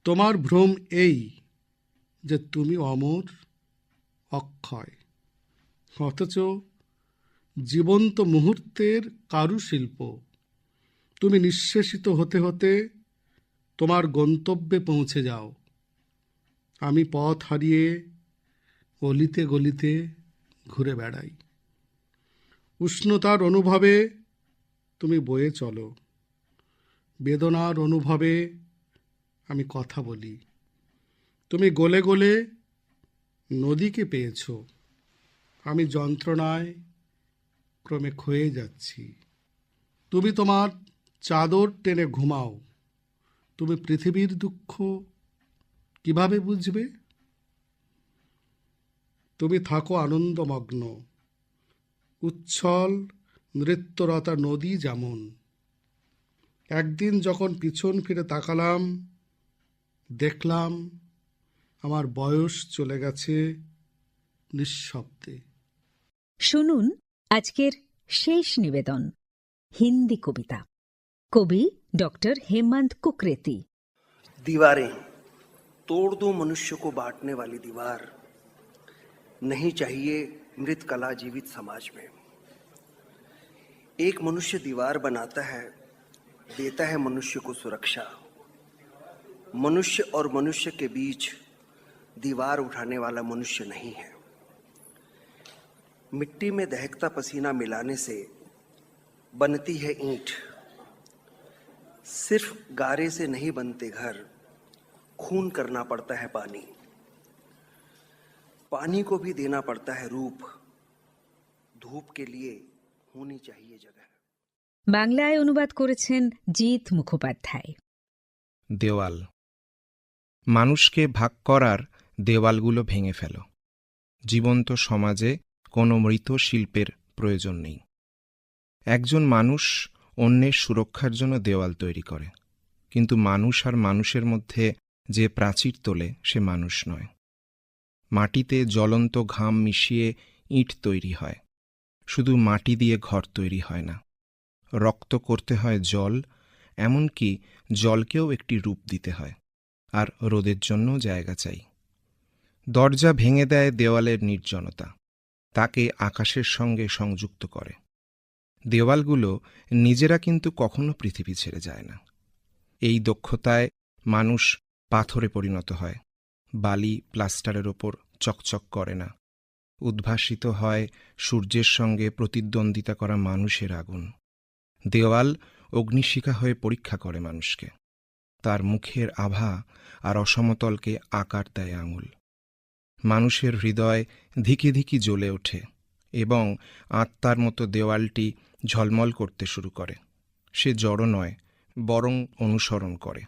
তোমার ভ্রম এই যে তুমি অমর, অক্ষয়, অথচ জীবন্ত মুহূর্তের কারুশিল্প। তুমি নিঃশেষিত হতে হতে তোমার গন্তব্যে পৌঁছে যাও। আমি পথ হারিয়ে অলিতে গলিতে ঘুরে বেড়াই। উষ্ণতার অনুভবে তুমি বয়ে চলো, বেদনার অনুভবে আমি কথা বলি। তুমি গলে গলে নদীকে পেয়েছ, আমি যন্ত্রণায় ক্রমে ক্ষয়ে যাচ্ছি। তুমি তোমার চাদর টেনে ঘুমাও। তুমি পৃথিবীর দুঃখ কিভাবে বুঝবে? তুমি থাকো আনন্দমগ্ন, উচ্ছল নৃত্যরতা নদী যেমন। একদিন যখন পিছন ফিরে তাকালাম, দেখলাম আমার বয়স চলে গেছে নিঃশব্দে। শুনুন আজকের শেষ নিবেদন, হিন্দি কবিতা। কবি डॉक्टर हेमंत कुकरेती। दीवारें तोड़ दो मनुष्य को बांटने वाली दीवार, नहीं चाहिए मृत कला जीवित समाज में। एक मनुष्य दीवार बनाता है, देता है मनुष्य को सुरक्षा। मनुष्य और मनुष्य के बीच दीवार उठाने वाला मनुष्य नहीं है। मिट्टी में दहकता पसीना मिलाने से बनती है ईंट। सिर्फ गारे से नहीं बनते घर, खून करना पड़ता है पानी। पानी को भी देना पड़ता है रूप, धूप के लिए होनी चाहिए जगह। বাংলায় অনুবাদ করেছেন জিৎ মুখোপাধ্যায়। দেওয়াল। মানুষকে ভাগ করার দেওয়ালগুলো ভেঙে ফেলো। জীবন্ত সমাজে কোনো মৃত শিল্পের প্রয়োজন নেই। একজন মানুষ অন্যের সুরক্ষার জন্য দেওয়াল তৈরি করে, কিন্তু মানুষ আর মানুষের মধ্যে যে প্রাচীর তোলে সে মানুষ নয়। মাটিতে জ্বলন্ত ঘাম মিশিয়ে ইট তৈরি হয়, শুধু মাটি দিয়ে ঘর তৈরি হয় না। রক্ত করতে হয় জল, এমনকি জলকেও একটি রূপ দিতে হয়, আর রোদের জন্য জায়গা চাই। দরজা ভেঙে দেয় দেওয়ালের নির্জনতা, তাকে আকাশের সঙ্গে সংযুক্ত করে। দেওয়ালগুলো নিজেরা কিন্তু কখনো পৃথিবী ছেড়ে যায় না। এই দক্ষতায় মানুষ পাথরে পরিণত হয়, বালি প্লাস্টারের ওপর চকচক করে না। উদ্ভাসিত হয় সূর্যের সঙ্গে প্রতিদ্বন্দ্বিতা করা মানুষের আগুন। দেওয়াল অগ্নিশিখা হয়ে পরীক্ষা করে মানুষকে, তার মুখের আভা আর অসমতলকে আকার দেয় আঙুল। মানুষের হৃদয় ধিকি ধিকি জ্বলে ওঠে এবং আত্মার মতো দেওয়ালটি ঝলমল করতে শুরু করে। সে জড় নয়, বরং অনুসরণ করে।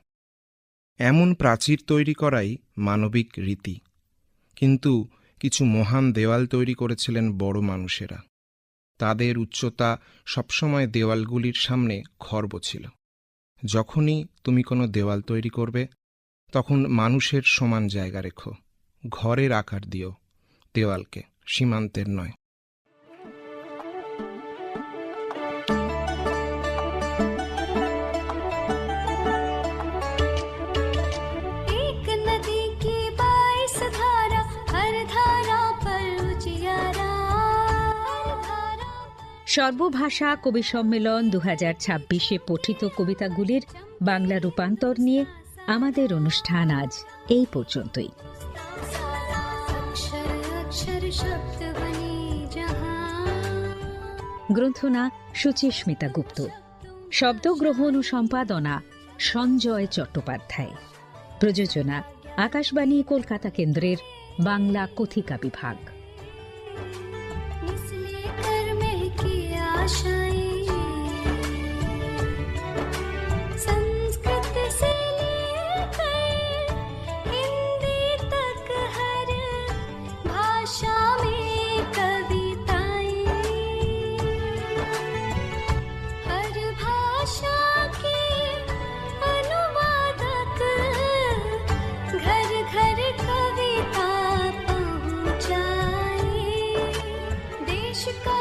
এমন প্রাচীর তৈরি করাই মানবিক রীতি। কিন্তু কিছু মহান দেওয়াল তৈরি করেছিলেন বড় মানুষেরা। তাদের উচ্চতা সবসময় দেওয়ালগুলির সামনে খর্ব ছিল। যখনই তুমি কোনো দেওয়াল তৈরি করবে, তখন মানুষের সমান জায়গা রেখো, ঘরের আকার দিও দেওয়ালকে, সীমান্তের নয়। সর্বভাষা কবি সম্মেলন 2026-এ পঠিত কবিতাগুলির বাংলা রূপান্তর নিয়ে আমাদের অনুষ্ঠান আজ এই পর্যন্তই। গ্রন্থনা সুচিস্মিতা গুপ্ত, শব্দগ্রহণ ও সম্পাদনা সঞ্জয় চট্টোপাধ্যায়, প্রযোজনা আকাশবাণী কলকাতা কেন্দ্রের বাংলা কথিকা বিভাগ। संस्कृत से लेकर हिंदी तक हर भाषा में कविताएं, हर भाषा के अनुवादक घर घर कविता पहुंचाए। देश का